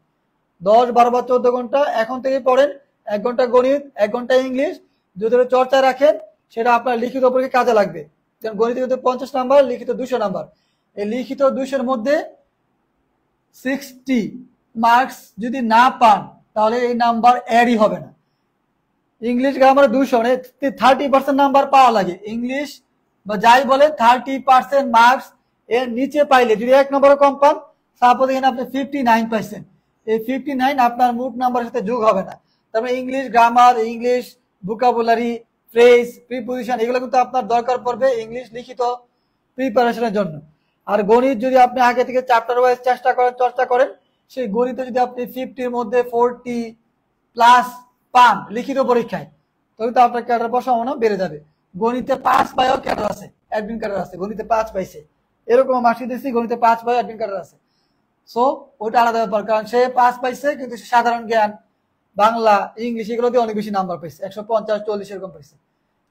A: 10, 12 বা 14 ঘন্টা এখন থেকে পড়েন। 1 ঘন্টা গণিত, 1 ঘন্টা ইংলিশ যদি চর্চায় রাখেন, সেটা আপনার লিখিত পরীক্ষায় কাজে লাগবে। যেমন গণিতে কিন্তু 50 নাম্বার, লিখিত 200 নাম্বার। এই লিখিত 200-এর মধ্যে 60 মার্কস যদি না পান তাহলে এই নাম্বার অ্যাডই হবে না। ইংলিশ গ্রামারে 200, মানে 30% নাম্বার পাওয়া লাগে। ইংলিশ বা যাই বলে 30% মার্কস এর নিচে পাইলে, যদি 1 নম্বরও কম পান, সাপোজ এখানে আপনি 59 পাইছেন, এই 59 আপনার মোট নাম্বারের সাথে যোগ হবে না। তারপরে English grammar, English vocabulary, phrase, preposition, এগুলো কিন্তু আপনার দরকার পড়বে ইংলিশ লিখিত প্রিপারেশনের জন্য। আর গণিত যদি আপনি আগে থেকে চ্যাপ্টার ওয়াইজ চেষ্টা করেন, চর্চা করেন, সেই গণিতে যদি আপনি 50-র মধ্যে 40+ পান লিখিত পরীক্ষায়, তবে তো আপনার ক্যাডার পাওয়ার সম্ভাবনা বেড়ে যাবে। গণিতে 5 পাইও ক্যাডার আছে, অ্যাডমিন ক্যাডার আছে, গণিতে 5 পাইছে, এরকম মাসি দিচ্ছি, গণিতে 5 পাই অ্যাডমিন ক্যাডার আছে। সো ওইটা আলাদা ব্যাপার, কারণ সে 5 পাইছে কিন্তু সে সাধারণ জ্ঞান, বাংলা, ইংলিশ এগুলোতে অনেক বেশি নাম্বার পাইছে, 150, 40 এরকম পাইছে।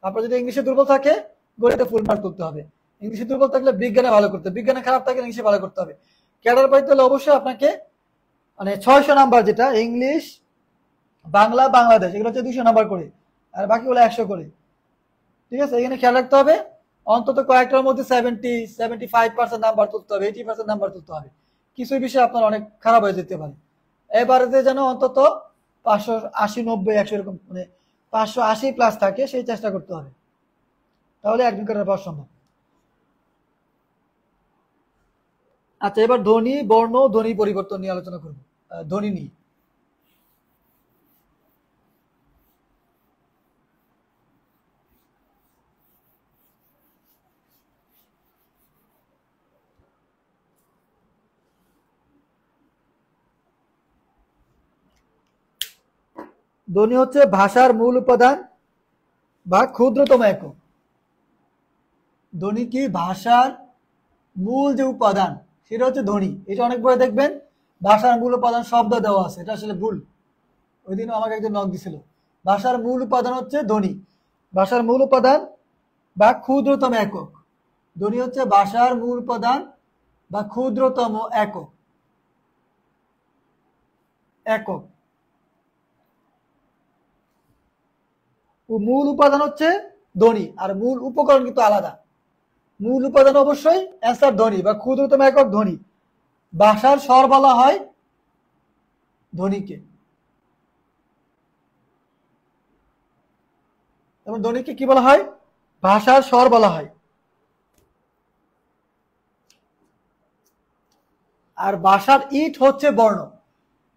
A: আপনার যদি ইংলিশে দুর্বল থাকে, গণিতে ফুল মার্ক করতে হবে। ইংলিশে দুর্বল থাকলে বিজ্ঞানে ভালো করতে হবে, বিজ্ঞানে খারাপ থাকলে ইংলিশে ভালো করতে হবে। ক্যাডার পাইতে হলে অবশ্যই আপনাকে মানে 600 নাম্বার, যেটা ইংলিশ, বাংলা, বাংলাদেশ, এগুলো হচ্ছে 200 নাম্বার করে, আর বাকিগুলো 100 করে, ঠিক আছে। এখানে খেয়াল রাখতে হবে অন্তত কয়েকটার মধ্যে 75% নাম্বার তুলতে হবে, 80% নাম্বার তুলতে হবে। কিছু বিষয় আপনার অনেক খারাপ হয়ে যেতে পারে। এবারে যেন অন্তত 580, 90, 100 এরকম, মানে 580+ থাকে, সেই চেষ্টা করতে হবে, তাহলে একদিন করে পাওয়া সম্ভব। আচ্ছা, এবার ধ্বনি, বর্ণ, ধ্বনি পরিবর্তন নিয়ে আলোচনা করব। ধ্বনি নিয়ে ধ্বনি হচ্ছে ভাষার মূল উপাদান বা ক্ষুদ্রতম একক। ধ্বনি কি? ভাষার মূল যে উপাদান সেটা হচ্ছে ধ্বনি। এটা অনেক বড় দেখবেন ভাষার মূল উপাদান শব্দ দেওয়া আছে, এটা আসলে ভুল। ওই দিনও আমাকে একজন নক দিছিল। ভাষার মূল উপাদান হচ্ছে ধ্বনি। ভাষার মূল উপাদান বা ক্ষুদ্রতম একক। ধ্বনি হচ্ছে ভাষার মূল উপাদান বা ক্ষুদ্রতম একক। একক মূল উপাদান হচ্ছে ধ্বনি, আর মূল উপকরণ কিন্তু আলাদা। মূল উপাদান অবশ্যই অ্যান্সার ধ্বনি বা ক্ষুদ্রতম একক ধ্বনি। ভাষার স্বর বলা হয় ধ্বনিকে, এবং ধ্বনিকে কি বলা হয়? ভাষার স্বর বলা হয়। আর ভাষার ইট হচ্ছে বর্ণ।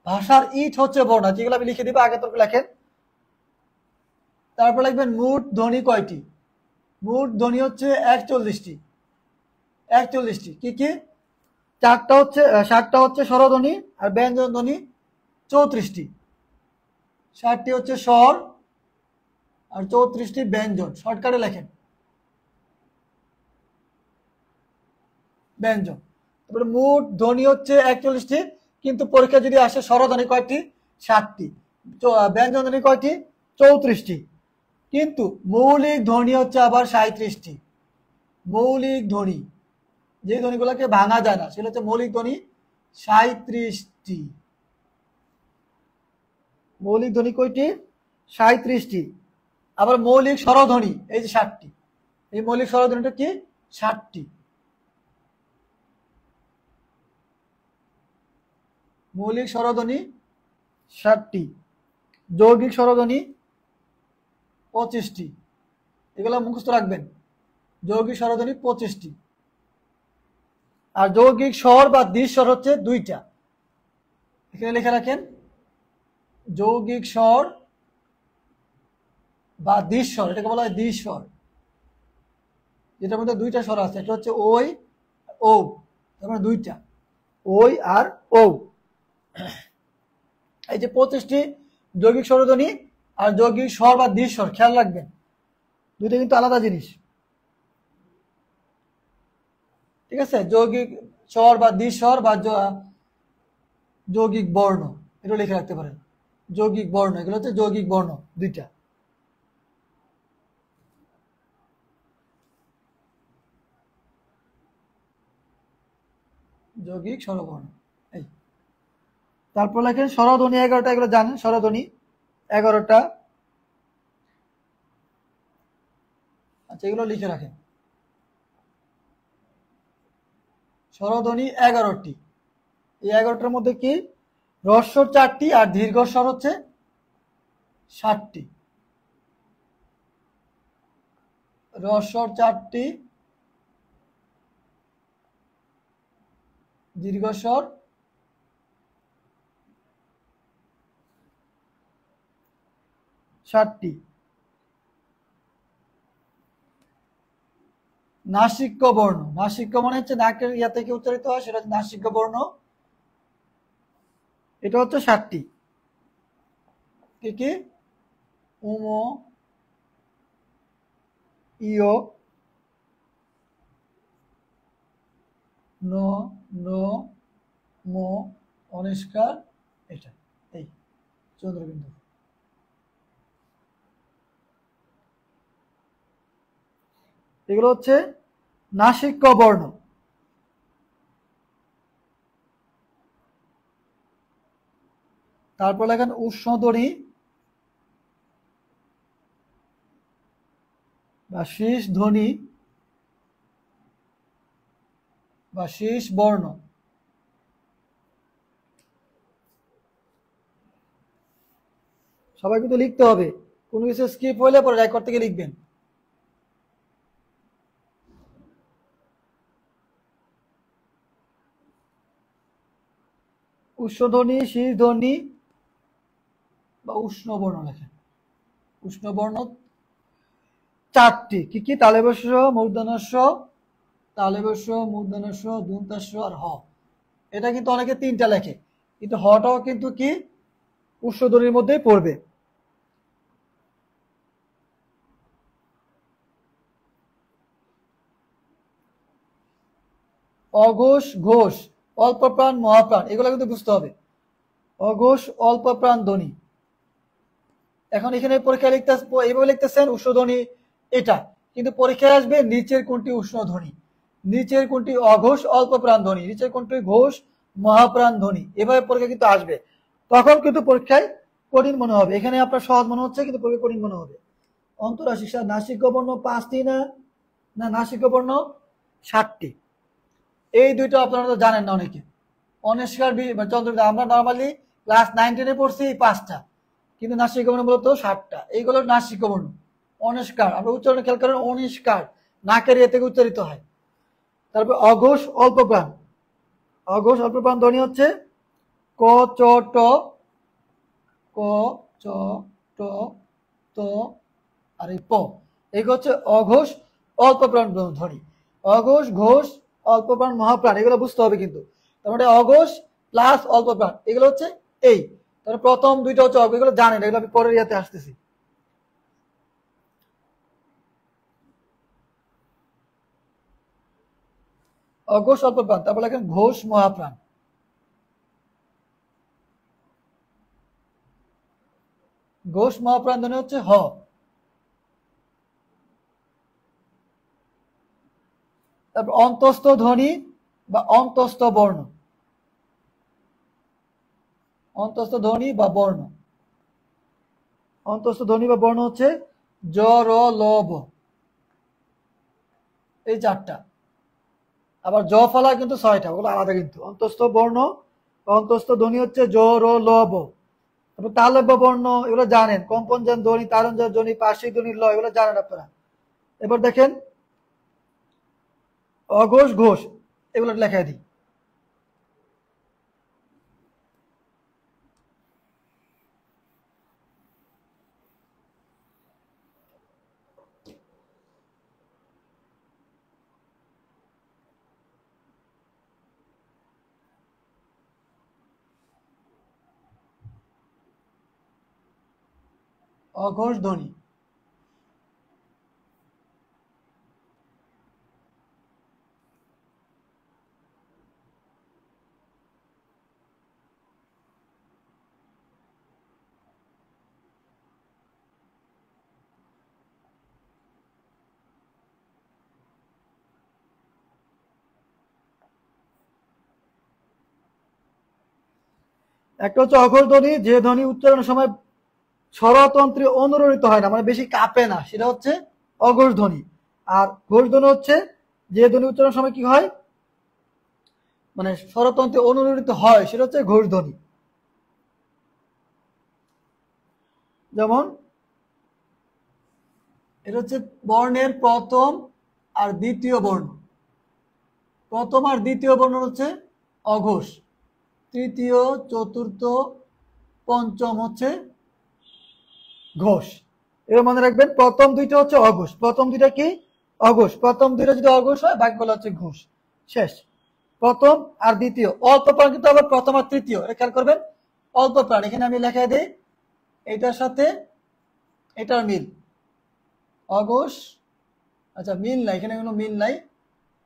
A: ভাষার ইট হচ্ছে বর্ণ, যেগুলো আমি লিখে দিব, আগে তোকে লেখেন। তারপর লিখবেন মোট ধ্বনি কয়টি? মোট ধ্বনি হচ্ছে 41টি। 41টি কি কি? 7টা হচ্ছে স্বরধ্বনি, আর ব্যঞ্জন ধ্বনি 34টি। 7টি হচ্ছে স্বর আর 34টি ব্যঞ্জন। শর্টকাটে লেখেন ব্যঞ্জন। তারপরে মোট ধ্বনি হচ্ছে 41টি, কিন্তু পরীক্ষা যদি আসে স্বরধ্বনি কয়টি? 7টি। ব্যঞ্জন ধ্বনি কয়টি? 34টি। কিন্তু মৌলিক ধ্বনি হচ্ছে আবার 37টি। মৌলিক ধ্বনি, যে ধ্বনিগুলোকে ভাঙা যায় না, সেটা হচ্ছে মৌলিক ধ্বনি 37টি। মৌলিক ধ্বনি কয়টি? 37টি। আবার মৌলিক স্বরধ্বনি এই যে 7টি। এই মৌলিক স্বরধ্বনিটা কি? 7টি। মৌলিক স্বরধ্বনি 7টি। যৌগিক স্বরধ্বনি 25টি। এগুলো মুখস্থ রাখবেন। যৌগিক স্বরধ্বনি 25টি। আর যৌগিক স্বর বা দ্বিস্বর হচ্ছে 2টা। এখানে লিখে রাখেন, যৌগিক স্বর বা দ্বিস্বর, এটাকে বলা হয় দ্বিস্বর, যেটার মধ্যে 2টা স্বর আছে। এটা হচ্ছে ওই, ও, তার মানে 2টা, ওই আর ও। এই যে 25টি যৌগিক স্বরধ্বনি আর যৌগিক স্বর বা দ্বিস্বর, খেয়াল রাখবেন, দুইটা কিন্তু আলাদা জিনিস। ঠিক আছে? যৌগিক স্বর বা দ্বিস্বর বা যৌগিক বর্ণ, এটা লিখে রাখতে পারেন। যৌগিক বর্ণ, এগুলো হচ্ছে যৌগিক বর্ণ 2টা। যৌগিক স্বরবর্ণ এই। তারপর লেখেন স্বরধ্বনি 11টা। এগুলো জানেন, স্বরধ্বনি 11টা। আচ্ছা, এগুলো লিখে রাখেন। স্বরধ্বনি 11টি। এই 11টার মধ্যে কি? হ্রস্বর 4টি আর দীর্ঘস্বর হচ্ছে 7টি। হ্রস্বর 4টি, দীর্ঘস্বর 7টি। নাসিক্য বর্ণ, নাসিক্য মানে হচ্ছে নাকের ইয়া থেকে উচ্চারিত হয়, সেটা হচ্ছে নাসিক্য বর্ণ। এটা হচ্ছে 7টি। কি কি? উম, ইয়, ন, ন, ম, অনিষ্কার, এটা এই চন্দ্রবিন্দু। এগুলো হচ্ছে নাসিক্য বর্ণ। তারপর লেখেন উষ্ণধ্বনি বা শীষ ধ্বনি বা শীষ বর্ণ। সবাই কিন্তু লিখতে হবে, কোনো কিছু স্কিপ হইলে পরে রেকর্ড থেকে লিখবেন। উষ্ণধ্বনি, শীষ ধ্বনি বা উষ্ণ বর্ণ লেখেন। উষ্ণ বর্ণ 4টি। কি কি? তালব্য, মূর্ধন্য, তালব্য, মূর্ধন্য, দন্তাস্ব আর হ। এটা কিন্তু অনেকে 3টা লেখে, কিন্তু হটাও কিন্তু কি উষ্ণধ্বনির মধ্যেই পড়বে। অঘোষ, ঘোষ, অল্প প্রাণ মহাপ্রাণ, এগুলো কিন্তু বুঝতে হবে। অঘোষ অল্প প্রাণ ধ্বনি। এখন এখানে পরীক্ষায় এইভাবে লিখতেছেন উষ্ণ ধ্বনি এটা, কিন্তু পরীক্ষায় আসবে নিচের কোনটি উষ্ণ ধ্বনি, নিচের কোনটি অঘোষ অল্প প্রাণ ধ্বনি, নিচের কোনটি ঘোষ মহাপ্রাণ ধ্বনি, এভাবে পরীক্ষা কিন্তু আসবে। তখন কিন্তু পরীক্ষায় কঠিন মনে হবে, এখানে আপনার সহজ মনে হচ্ছে কিন্তু পরীক্ষা কঠিন মনে হবে। অন্তরাশি নাসিক্য বর্ণ 5টি না নাসিক্য বর্ণ 7টি? এই দুইটা আপনারা তো জানেন না অনেকে। অনিষ্কার চন্দ্র আমরা নর্মালি ক্লাস 9-10 পড়ছি 5টা, কিন্তু নাসিক্য বর্ণ মূলত 7টা। এইগুলো নাসিক্য বর্ণ। অনিষ্কার আমরা উচ্চারণ খেয়াল করেন, অনিষ্কার নাকের এ থেকে উচ্চারিত হয়। তারপর অঘোষ অল্প প্রাণ, অঘোষ অল্প প্রাণ ধ্বনি হচ্ছে ক চ ট, ক চ ট ত আর এই প, এগুলো হচ্ছে অঘোষ অল্প প্রাণ ধ্বনি। অঘোষ ঘোষ অল্প প্রাণ মহাপ্রাণ, এগুলো বুঝতে হবে কিন্তু। তারপরে অঘোষ প্লাস অল্প প্রাণ, এগুলো হচ্ছে এই। তারপরে প্রথম দুইটা হচ্ছে এগুলো জানেন, এগুলো আমি পরের ইয়াতে আসতেছি। অঘোষ অল্প প্রাণ, তারপর লেখেন ঘোষ মহাপ্রাণ। ঘোষ মহাপ্রাণ ধ্বনি হচ্ছে হ। তারপর অন্তস্থ ধ্বনি বা অন্তস্থ বর্ণ, অন্তস্থ ধ্বনি বা বর্ণ, অন্তস্থ ধ্বনি বা বর্ণ হচ্ছে জ র ল ব, এই 4টা। আবার জ ফলা কিন্তু 6টা, ওগুলো আলাদা কিন্তু। অন্তস্থ বর্ণ অন্তস্থ ধ্বনি হচ্ছে জ র ল ব। তারপর তালব্য বর্ণ, এগুলো জানেন, কম্পনজান ধ্বনি, তারঞ্জান ধ্বনি, পার্শ্বিক ধ্বনি ল, এগুলো জানেন আপনারা। এবার দেখেন অঘোষ ঘোষ, এগুলো লেখাই দিই। অঘোষ ধ্বনি। একটা হচ্ছে অঘোষ ধ্বনি, যে ধ্বনি উচ্চারণের সময় স্বরতন্ত্রে অনুরণিত হয় না, মানে বেশি কাঁপে না, সেটা হচ্ছে অঘোষ ধ্বনি। আর ঘোষ ধ্বনি হচ্ছে যে ধ্বনি উচ্চারণের সময় কি হয়, মানে স্বরতন্ত্রে অনুরণিত হয়, সেটা হচ্ছে ঘোষ ধ্বনি। যেমন এটা হচ্ছে বর্ণের প্রথম আর দ্বিতীয় বর্ণ, প্রথম আর দ্বিতীয় বর্ণ হচ্ছে অঘোষ, তৃতীয় চতুর্থ পঞ্চম হচ্ছে ঘোষ। এবার মনে রাখবেন প্রথম দুইটা হচ্ছে অঘোষ, প্রথম দুইটা কি অঘোষ, প্রথম দুইটা যদি অঘোষ হয় বাকিগুলো হচ্ছে ঘোষ। শেষ। প্রথম আর দ্বিতীয়। অল্প প্রাণ কিন্তু আবার প্রথম আর তৃতীয়, এটা খেয়াল করবেন। অল্প প্রাণ এখানে আমি লেখা দিই, এটার সাথে এটার মিল অঘোষ, আচ্ছা মিল নাই, এখানে কোনো মিল নাই।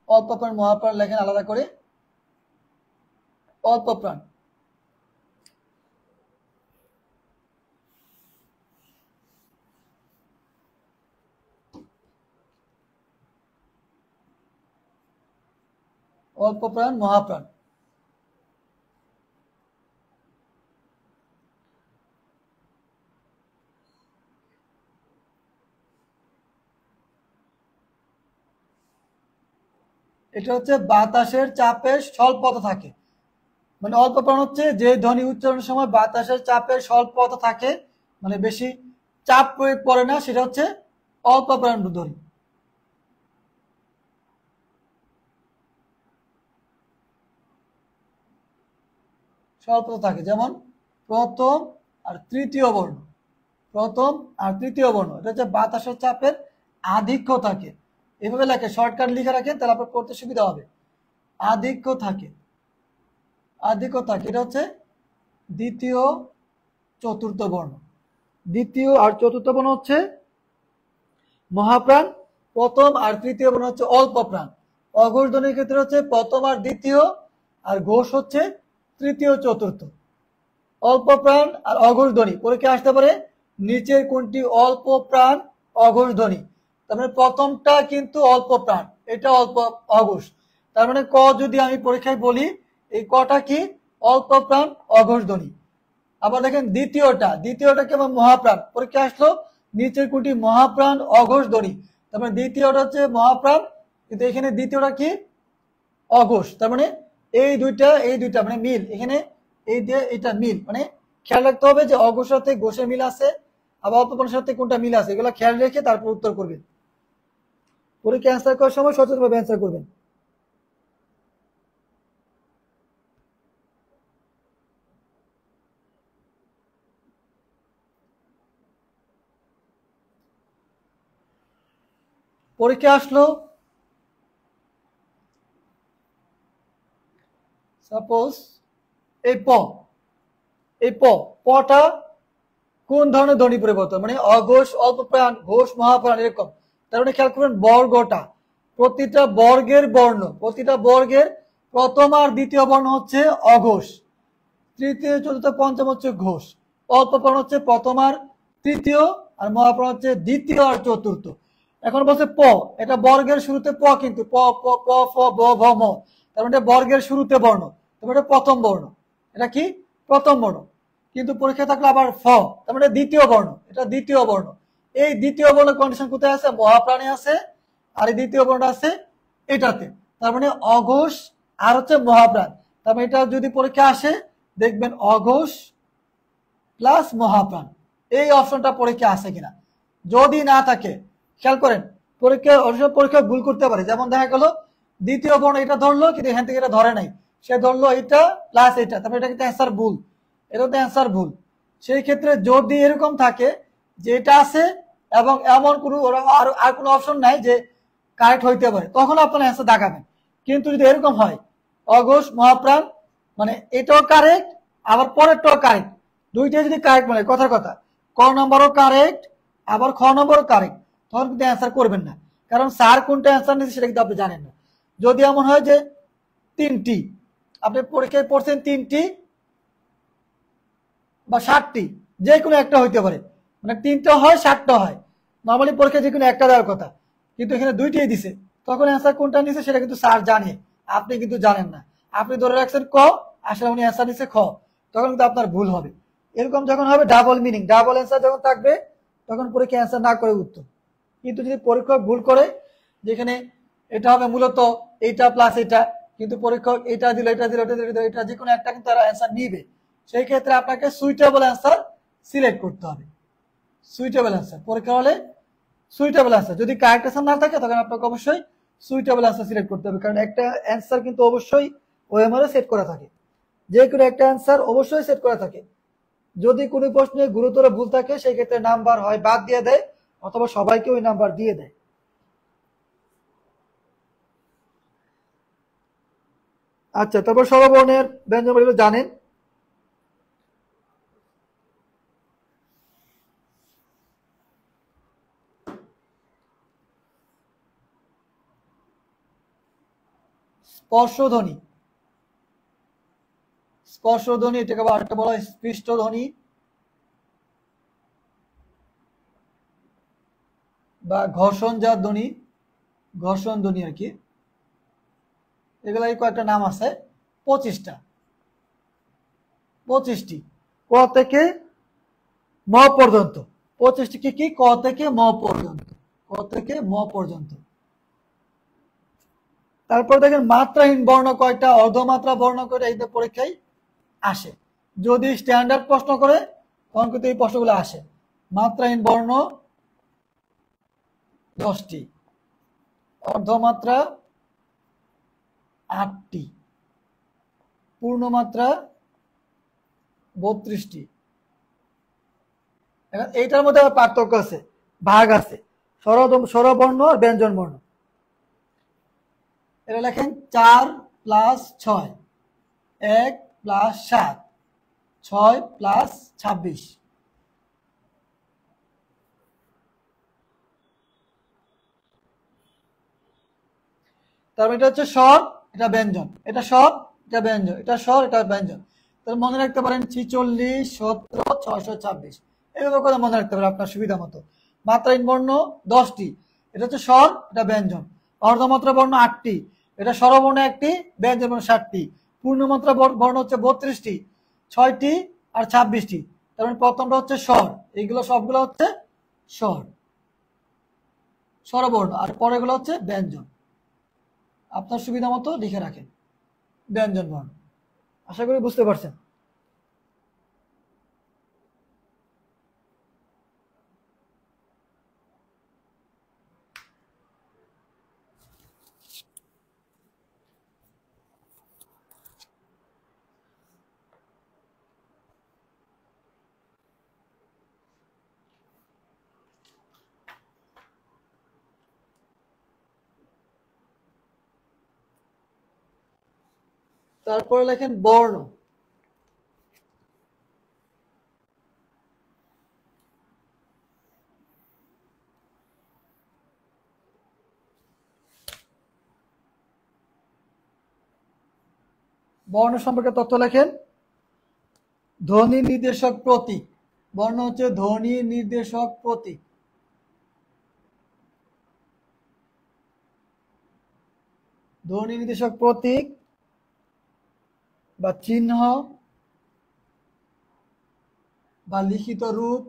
A: অল্প প্রাণ মহাপ্রাণ লেখেন আলাদা করে, অল্প প্রাণ। অল্প প্রাণ মহাপ্রাণ। এটা হচ্ছে বাতাসের চাপে স্বল্পতা থাকে, মানে অল্প প্রাণ হচ্ছে যে ধ্বনি উচ্চারণের সময় বাতাসের চাপের স্বল্পতা থাকে, মানে বেশি চাপ প্রয়োগ করে না, সেটা হচ্ছে অল্প প্রাণ ধ্বনি। স্বল্পতা থাকে, যেমন প্রথম আর তৃতীয় বর্ণ, প্রথম আর তৃতীয় বর্ণ, এটা হচ্ছে বাতাসের চাপের আধিক্য থাকে। এভাবে লেখে, শর্টকাট লিখে রাখেন, তাহলে আপনার পড়তে সুবিধা হবে। আধিক্য থাকে, আধিক্য থাকে, এটা হচ্ছে দ্বিতীয় চতুর্থ বর্ণ। দ্বিতীয় আর চতুর্থ বর্ণ হচ্ছে মহাপ্রাণ, প্রথম আর তৃতীয় বর্ণ হচ্ছে অল্প প্রাণ। অঘোষ ধ্বনির ক্ষেত্রে হচ্ছে প্রথম আর দ্বিতীয়, আর ঘোষ হচ্ছে তৃতীয় চতুর্থ। অল্প প্রাণ আর অঘোষ ধ্বনি পরীক্ষা আসতে পারে নিচের কোনটি অল্প প্রাণ অঘোষ ধ্বনি। তার মানে প্রথমটা কিন্তু অল্প প্রাণ, এটা অল্প অঘোষ। তার মানে ক যদি আমি পরীক্ষায় বলি এই কটা কি অল্প প্রাণ অঘোষ ধ্বনি। আবার দেখেন দ্বিতীয়টা কি আমার মহাপ্রাণ, পরীক্ষা আসলো নিচের কোনটি মহাপ্রাণ অঘোষ ধ্বনি। তার মানে দ্বিতীয়টা হচ্ছে মহাপ্রাণ, কিন্তু এখানে দ্বিতীয়টা কি অঘোষ। তার মানে এই দুইটা মানে মিল, এখানে এই দিয়ে এটা মিল, মানে খেয়াল রাখতে হবে যে অঘোষের সাথে ঘোষে মিল আছে, আবার অল্প প্রাণের সাথে কোনটা মিল আছে, এগুলো খেয়াল রেখে তারপর উত্তর করবেন। পরীক্ষা অ্যান্সার করার সময় সচেতনভাবে অ্যান্সার করবেন। পরীক্ষা আসলো সাপোজ এই পটা কোন ধরনের ধ্বনি পরিবর্তন, মানে অঘোষ অল্প প্রাণ ঘোষ মহাপ্রাণ এরকম। তার মানে খেয়াল করবেন বর্গটা, প্রতিটা বর্গের প্রথম আর দ্বিতীয় বর্ণ হচ্ছে অঘোষ, তৃতীয় চতুর্থ পঞ্চম হচ্ছে ঘোষ, অল্প প্রাণ হচ্ছে প্রথম আর তৃতীয়, আর মহাপ্রাণ হচ্ছে দ্বিতীয় আর চতুর্থ। এখন বলছে প, এটা বর্গের শুরুতে প, কিন্তু প প প ফ ব ভ ম, তার মানে বর্গের শুরুতে বর্ণ, তার মানে প্রথম বর্ণ, এটা কি প্রথম বর্ণ। কিন্তু পরীক্ষা থাকলে আবার ফ, তার মানে দ্বিতীয় বর্ণ, এটা দ্বিতীয় বর্ণ। এই দ্বিতীয় বর্ণ কন্ডিশন কোথায় আছে, মহাপ্রাণে আছে, আর এই দ্বিতীয় বর্ণ আছে এটাতে। তার মানে অঘোষ আর হচ্ছে মহাপ্রাণ। তার মানে এটা যদি পরীক্ষা আসে দেখবেন অঘোষ প্লাস মহাপ্রাণ, এই অপশনটা পরীক্ষা আছে কিনা। যদি না থাকে খেয়াল করেন পরীক্ষা ভুল করতে পারে, যেমন দেখা গেল দ্বিতীয় বর্ণ এটা ধরলো কিন্তু এখান থেকে এটা ধরে নাই, সে ধরলো এটা প্লাস এটা, তারপরে এটা কিন্তু অ্যান্সার ভুল, এটা তো অ্যান্সার ভুল। সেই ক্ষেত্রে যদি এরকম থাকে যে এটা আছে এবং এমন কোনো আর কোনো অপশন নাই যে কারেক্ট হইতে পারে, তখন আপনার অ্যান্সার দেখাবেন। কিন্তু যদি এরকম হয় অঘোষ মহাপ্রাণ মানে এটাও কারেক্ট আবার পরেরটাও কারেক্ট, দুইটাই যদি কারেক্ট মানে কথার কথা ক নম্বরও কারেক্ট আবার খ নম্বরও কারেক্ট, তখন কিন্তু অ্যান্সার করবেন না, কারণ স্যার কোনটা অ্যান্সার নিয়েছে সেটা কিন্তু আপনি জানেন না। যদি এমন হয় যে তিনটি আপনি পরীক্ষায় পড়ছেন, তিনটি বা 60টি, যে কোনো একটা হইতে পারে, মানে 3টা হয় 60টা হয়, নর্মালি পরীক্ষা যে কোনো একটা দেওয়ার কথা, কিন্তু এখানে দুইটাই দিছে, তখন অ্যান্সার কোনটা নিছে সেটা কিন্তু স্যার জানে, আপনি কিন্তু জানেন না। আপনি ধরে রাখছেন ক, আসলে উনি অ্যান্সার নিছে খ, তখন কিন্তু আপনার ভুল হবে। এরকম যখন হবে ডাবল মিনিং, ডাবল অ্যান্সার যখন থাকবে তখন পরীক্ষা অ্যান্সার না করে উত্তর। কিন্তু যদি পরীক্ষক ভুল করে যেখানে এটা হবে মূলত এইটা প্লাস এটা, কিন্তু পরীক্ষক এটা দিল এটা দিল এটা দিল এটা যে কোনো একটা কিন্তু তারা অ্যান্সার নিবে, সেই ক্ষেত্রে আপনাকে সুইটেবল অ্যান্সার সিলেক্ট করতে হবে। সুইটেবল অ্যান্সার পরীক্ষা হলে সুইটেবল অ্যান্সার, যদি কারেক্ট অ্যান্সার না থাকে তখন আপনাকে অবশ্যই সুইটেবল অ্যান্সার সিলেক্ট করতে হবে, কারণ একটা অ্যান্সার কিন্তু অবশ্যই ওএমআর সেট করা থাকে, যে কোনো একটা অ্যান্সার অবশ্যই সেট করা থাকে। যদি কোনো প্রশ্নে গুরুতর ভুল থাকে সেই ক্ষেত্রে নাম্বার হয় বাদ দিয়ে দেয় অথবা সবাইকে ওই নাম্বার দিয়ে দেয়। আচ্ছা, তারপর স্বরবর্ণের ব্যঞ্জনবর্ণ জানেন, স্পর্শধ্বনি, এটাকে আরেকটা বলা হয় স্পৃষ্টধ্বনি বা ঘর্ষণজাত ধ্বনি, ঘর্ষণ ধ্বনি আর কি, এগুলাই কয়েকটা নাম আছে, 25টি ক থেকে ম পর্যন্ত, 25টি কি ক থেকে ম পর্যন্ত, ক থেকে ম পর্যন্ত। তারপর দেখেন মাত্রাহীন বর্ণ কয়টা, অর্ধমাত্রা বর্ণ কয়টা, এই পরীক্ষায় আসে। যদি স্ট্যান্ডার্ড প্রশ্ন করে তখন কিন্তু এই প্রশ্নগুলো আসে। মাত্রাহীন বর্ণ 10টি, অর্ধমাত্রা 8টি, পূর্ণমাত্রা 32টি। এইটার মধ্যে আবার পার্থক্য আছে, ভাগ আছে, স্বরবর্ণ আর ব্যঞ্জন বর্ণ। এটা লেখেন 4 + 6, 1 + 7, 6 + 26। তারপর এটা হচ্ছে স্বর, এটা ব্যঞ্জন, এটা স্বর এটা ব্যঞ্জন, এটা স্বর, এটা ব্যঞ্জন। তাহলে মনে রাখতে পারেন 46, 17, 626, এভাবে করে মনে রাখতে পারেন আপনার সুবিধা মতো। মাত্রাহীন বর্ণ 10টি, এটা হচ্ছে স্বর, এটা ব্যঞ্জন। অর্ধমাত্রা বর্ণ 8টি, এটা স্বরবর্ণ 1টি, ব্যঞ্জন বর্ণ 7টি। পূর্ণমাত্রা বর্ণ হচ্ছে 32টি, 6টি আর 26টি। তার মানে প্রথমটা হচ্ছে স্বর, এইগুলো সবগুলো হচ্ছে স্বর, স্বরবর্ণ, আর পরেগুলো হচ্ছে ব্যঞ্জন। আপনার সুবিধা মতো লিখে রাখেন ব্যঞ্জন বর্ণ। আশা করি বুঝতে পারছেন। তারপরে লেখেন বর্ণ। বর্ণ সম্পর্কে তথ্য লেখেন। ধ্বনি নির্দেশক প্রতীক, বর্ণ হচ্ছে ধ্বনি নির্দেশক প্রতীক। ধ্বনি নির্দেশক প্রতীক বা চিহ্ন বা লিখিত রূপ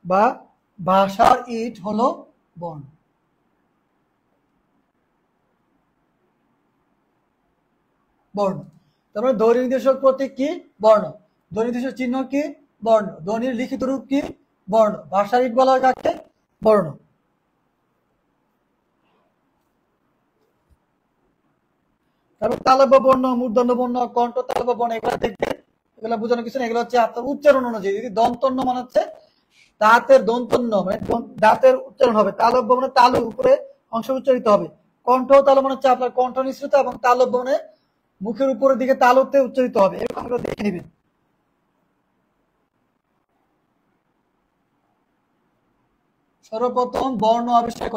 A: বা ভাষার ইট হলো বর্ণ। বর্ণ, তারপরে ধ্বনি নির্দেশক প্রতীক কি? বর্ণ। ধ্বনি নির্দেশক চিহ্ন কি? বর্ণ। ধ্বনির লিখিত রূপ কি? বর্ণ। ভাষার ইট বলা হয় কাকে? বর্ণ। তারপর তালব্য বর্ণ, মূর্ধন্য বর্ণ, কণ্ঠ তালব্য বর্ণ, এগুলো দেখবেন। এগুলো বোঝানো কিছু না, এগুলো হচ্ছে আপনার উচ্চারণ অনুযায়ী। যদি দন্তন্য মানে হচ্ছে দাঁতের দন্তন্য, মানে দাঁতের উচ্চারণ হবে। তালব্য মানে তালু, উপরে অংশ উচ্চারিত হবে। কণ্ঠ তালু মানে হচ্ছে আপনার কণ্ঠ নিঃসৃত, এবং তালব্য মানে মুখের উপরের দিকে তালুতে উচ্চারিত হবে। এরকম করে দেখে নেবেন। সর্বপ্রথম বর্ণ আবিষ্কার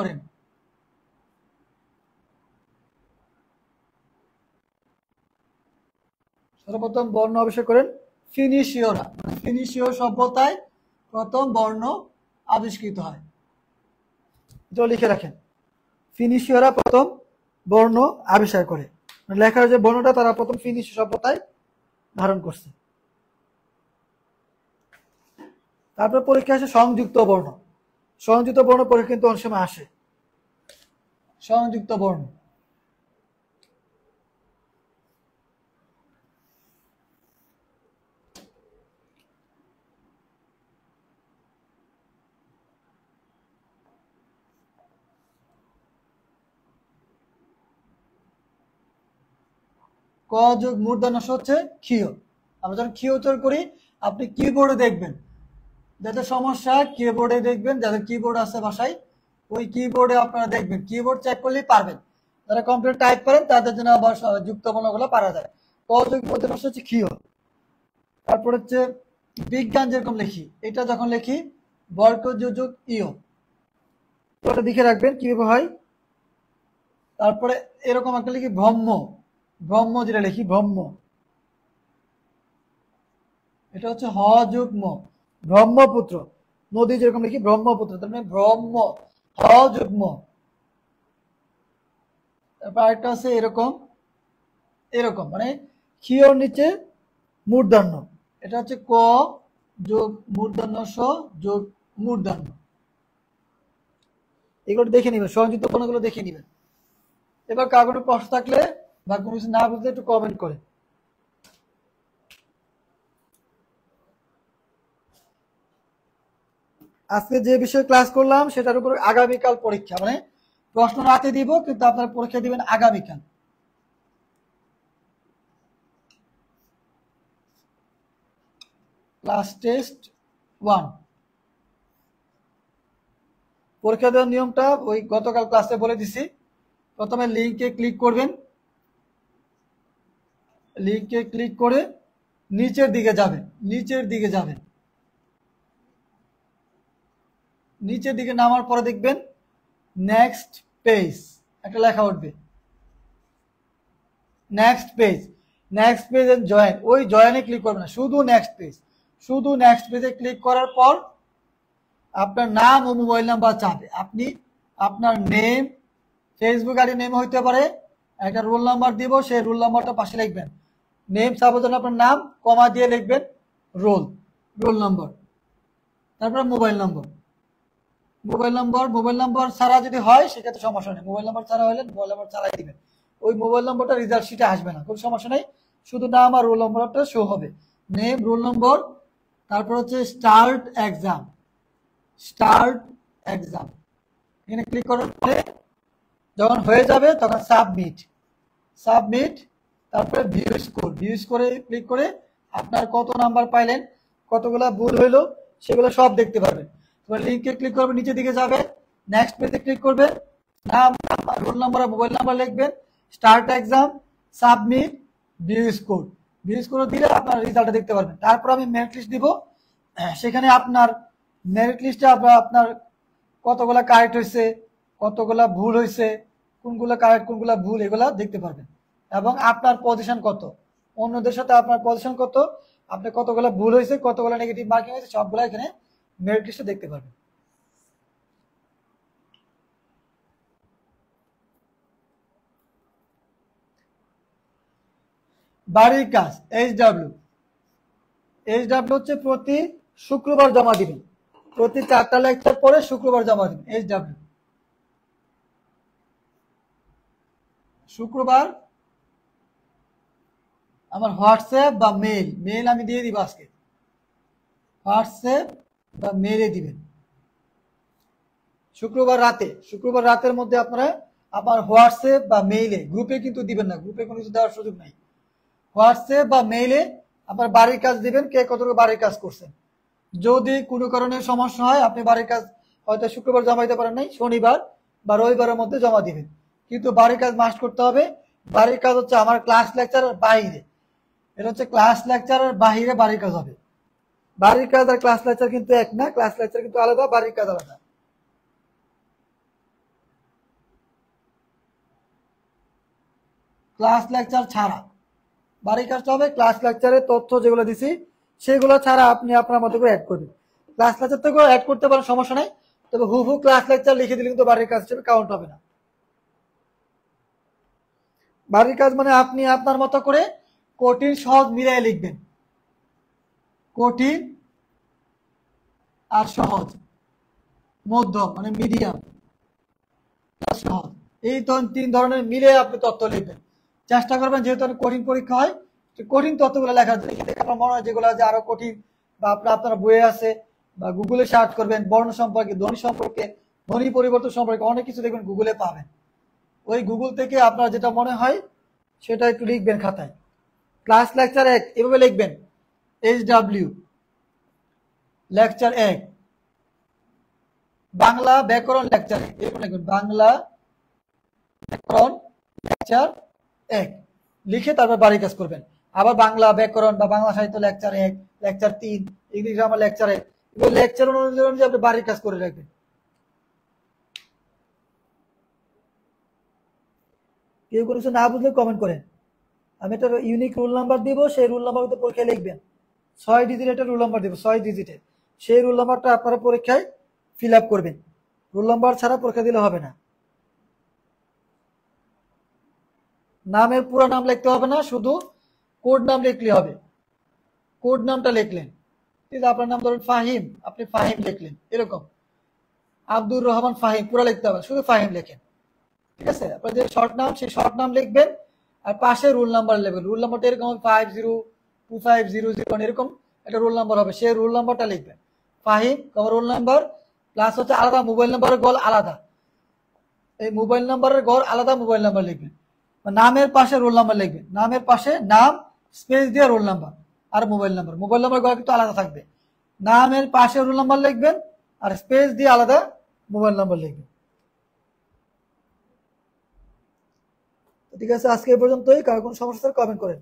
A: করেন ফিনিশীয়রা। ফিনিশীয় সভ্যতায় প্রথম বর্ণ আবিষ্কৃত হয়। এটা লিখে রাখেন। ফিনিশীয়রা প্রথম বর্ণ আবিষ্কার করে, লেখার যে বর্ণটা তারা প্রথম ফিনিশীয় সভ্যতায় ধারণ করছে। তারপর পরীক্ষা আসে সংযুক্ত বর্ণ। সংযুক্ত বর্ণ পরীক্ষা কিন্তু অনেক সময় আসে। সংযুক্ত বর্ণ, ক যোগ মূর্ধন্য ষ হচ্ছে ক্ষীয়। আমরা যখন ক্ষীয় উচ্চারণ করি, আপনি কিবোর্ডে দেখবেন, যাদের সমস্যা কিবোর্ডে দেখবেন, যাদের কিবোর্ড আছে বাসায়, ওই কিবোর্ডে আপনারা দেখবেন, কিবোর্ড চেক করলেই পারবেন। যারা কম্পিউটার টাইপ করেন তাদের জন্য আবার যুক্ত বর্ণগুলো পারা যায়। ক যোগ মূর্ধন্য ষ হচ্ছে ক্ষীয়। তারপর হচ্ছে বিজ্ঞান যেরকম লিখি, এটা যখন লিখি বর্গ যোগ ইয়, ওটা দেখে রাখবেন কিভাবে হয়। তারপরে এরকম একটা লিখি ব্রহ্ম, ব্রহ্ম যেটা লিখি ব্রহ্ম, এটা হচ্ছে হ যোগ ম, ব্রহ্মপুত্র। নদী যেরকম লিখি ব্রহ্মপুত্র, তার মানে ব্রহ্ম, হ যোগ ম। তারপর আরেকটা আছে এরকম, এরকম মানে ক্ষীয়র নিচে মূর্ধন্য, এটা হচ্ছে ক যোগ মূর্ধন্য স যোগ মূর্ধন্য। এগুলো দেখে নিবেন, সংযুক্ত বর্ণগুলো দেখে নিবেন। এবার কার কোনো প্রশ্ন থাকলে বা কোনো কিছু না বুঝলে একটু কমেন্ট করে। আজকে যে বিষয়ে ক্লাস করলাম সেটার উপর আগামীকাল পরীক্ষা, মানে প্রশ্ন রাতে দিব, কিন্তু আপনারা পরীক্ষা দিবেন আগামীকাল। ক্লাস টেস্ট 1 পরীক্ষা দেওয়ার নিয়মটা ওই গতকাল ক্লাসে বলে দিছি। প্রথমে লিংকে ক্লিক করবেন, লিংকে ক্লিক করে নিচের দিকে যাবেন, নিচের দিকে যাবেন, নিচের দিকে নামার পরে দেখবেন নেক্সট পেজ একটা লেখা উঠবে, নেক্সট পেজ, নেক্সট পেজে জয়েন, ওই জয়েনে ক্লিক করবে না, শুধু নেক্সট পেজ, শুধু নেক্সট পেজে ক্লিক করার পর আপনার নাম ও মোবাইল নাম্বার চাবে। আপনি আপনার নেম, ফেসবুক আইডি নেম হইতে পারে, একটা রোল নাম্বার দিব, সেই রোল নাম্বারটা পাশে লিখবেন। নেম সাপোজ আপনার নাম, কমা দিয়ে লিখবেন রোল, রোল নাম্বার, তারপরে mobile number, mobile number, mobile number ছাড়া যদি হয় সেক্ষেত্রে সমস্যা নেই, মোবাইল নাম্বার ছাড়া হলে মোবাইল নাম্বার ছাড়াই দিবেন। ওই মোবাইল নাম্বারটা রেজাল্ট শিটে আসবে না, কোনো সমস্যা নেই, শুধু নাম আর রোল নাম্বারটা শো হবে। নেম, রোল নম্বর, তারপর হচ্ছে স্টার্ট এক্সাম, স্টার্ট এক্সাম, এখানে ক্লিক করার পরে যখন হয়ে যাবে তখন সাবমিট, সাবমিট, তারপরে ভিউ স্কোর, ভিউ স্কোরে ক্লিক করে আপনার কত নাম্বার পাইলেন, কতগুলা ভুল হইলো সেগুলো সব দেখতে পারবেন। এবার লিঙ্কে ক্লিক করবেন, নিচের দিকে যাবে, নেক্সট পেজে ক্লিক করবেন, নাম, রোল নাম্বার আর মোবাইল নাম্বার লিখবেন, start exam, submit, view score, view score দিলে আপনার রেজাল্টটা দেখতে পারবেন। তারপর আমি মেরিট লিস্ট দিব, সেখানে আপনার মেরিট লিস্টে আপনার কতগুলা কারেক্ট হয়েছে, কতগুলা ভুল হয়েছে, কোনগুলা কারেক্ট কোনগুলা ভুল, এগুলা দেখতে পারবেন। এবং আপনার পজিশন কত, অন্যদের সাথে আপনার পজিশন কত, আপনার কতগুলা ভুল হয়েছে, কতগুলা নেগেটিভ মার্কিং হয়েছে, সবগুলা এখানে মেরিট লিস্টে দেখতে পারবেন। বাড়ির কাজ এইচডব্লিউ, এইচডব্লিউ হচ্ছে প্রতি শুক্রবার জমা দিবেন, প্রতি 4টা লেকচার পরে শুক্রবার জমা দিবেন এইচডব্লিউ। শুক্রবার আমার হোয়াটসঅ্যাপ বা মেল, মেল আমি দিয়ে দিব আজকে, হোয়াটসঅ্যাপ বা মেলে দিবেন শুক্রবার রাতে, শুক্রবার রাতের মধ্যে আপনারা আপনার হোয়াটসঅ্যাপ বা মেইলে, গ্রুপে কিন্তু দিবেন না, গ্রুপে কোনো কিছু দেওয়ার সুযোগ নাই, হোয়াটসঅ্যাপ বা মেইলে আপনার বাড়ির কাজ দিবেন, কে কতটুকু বাড়ির কাজ করছেন। যদি কোনো কারণে সমস্যা হয়, আপনি বাড়ির কাজ হয়তো শুক্রবার জমা দিতে পারেন নাই, শনিবার বা রবিবারের মধ্যে জমা দিবেন, কিন্তু বাড়ির কাজ মাস্ট করতে হবে। বাড়ির কাজ হচ্ছে আমার ক্লাস লেকচারের বাইরে, এটা হচ্ছে ক্লাস লেকচারের বাইরে বাড়ির কাজ হবে। বাড়ির কাজ আর ক্লাস লেকচার কিন্তু এক না, ক্লাস লেকচার কিন্তু আলাদা, বাড়ির কাজ আলাদা। ক্লাস লেকচার ছাড়া বাড়ির কাজটা হবে, ক্লাস লেকচারের তথ্য যেগুলো দিছি সেগুলো ছাড়া আপনি আপনার মতো করে অ্যাড করবেন। ক্লাস লেকচার থেকেও অ্যাড করতে পারেন, সমস্যা নাই, তবে হু ক্লাস লেকচার লিখে দিলে কিন্তু বাড়ির কাজ হিসেবে কাউন্ট হবে না। বাড়ির কাজ মানে আপনি আপনার মতো করে কঠিন সহজ মিলিয়ে লিখবেন, কঠিন আর সহজ, মধ্যম মানে মিডিয়াম, সহজ, এই 3 ধরনের মিলে আপনি তথ্য লিখবেন। চেষ্টা করবেন যেহেতু অনেক কঠিন পরীক্ষা হয়, কঠিন তথ্যগুলো লেখার জন্য, আপনার মনে হয় যেগুলো যে আরো কঠিন বা আপনার বইয়ে আছে বা গুগলে সার্চ করবেন, বর্ণ সম্পর্কে, ধ্বনি সম্পর্কে, ধ্বনি পরিবর্তন সম্পর্কে অনেক কিছু দেখবেন গুগলে পাবেন। ওই গুগল থেকে আপনার যেটা মনে হয় সেটা একটু লিখবেন খাতায়। ক্লাস লেকচার 1 এভাবে লিখবেন, এইচডব্লিউ লেকচার 1, বাংলা ব্যাকরণ লেকচার 1, এরকম লিখবেন, বাংলা ব্যাকরণ লেকচার 1 লিখে তারপর বাড়ির কাজ করবেন। আবার বাংলা ব্যাকরণ বা বাংলা সাহিত্য lecture 1, lecture 3, English grammar lecture 1, এগুলো লেকচার অনুযায়ী আপনি বাড়ির কাজ করে রাখবেন। কেউ কোনো কিছু না বুঝলে কমেন্ট করেন, আমি একটা ইউনিক রোল নাম্বার দিব, সেই রোল নাম্বার পরীক্ষায় লিখবেন, 6 ডিজিটের একটা রোল নাম্বার দিব, 6 ডিজিটের, সেই রোল নাম্বারটা আপনারা পরীক্ষায় ফিল আপ করবেন, রোল নাম্বার ছাড়া পরীক্ষা দিলে হবে না। নামের পুরো নাম লিখতে হবে না, শুধু কোড নাম লিখলে হবে, কোড নামটা লিখলেন, ঠিক আছে, আপনার নাম ধরুন ফাহিম, আপনি ফাহিম লিখলেন, এরকম আব্দুর রহমান ফাহিম পুরো লিখতে হবে, শুধু ফাহিম লেখেন, ঠিক আছে। আপনার যে শর্ট নাম সেই শর্ট নাম লিখবেন, আর পাশে রোল নাম্বার লিখবেন, রোল নাম্বারটা এরকম 502500 এরকম একটা রোল নাম্বার হবে, সেই রোল নাম্বারটা লিখবেন, ফাহিম রোল নাম্বার, প্লাস হচ্ছে আলাদা মোবাইল নাম্বারের গল আলাদা, এই মোবাইল নাম্বারের গড় আলাদা মোবাইল নাম্বার লিখবেন, নামের পাশে রোল নাম্বার লিখবেন, নামের পাশে নাম স্পেস দিয়ে রোল নাম্বার আর মোবাইল নাম্বার, মোবাইল নাম্বার গড় কিন্তু আলাদা থাকবে, নামের পাশে রোল নাম্বার লিখবেন আর স্পেস দিয়ে আলাদা মোবাইল নাম্বার লিখবেন। ঠিক আছে, আজকে এই পর্যন্তই, কারো কোনো সমস্যা থাকলে কমেন্ট করেন।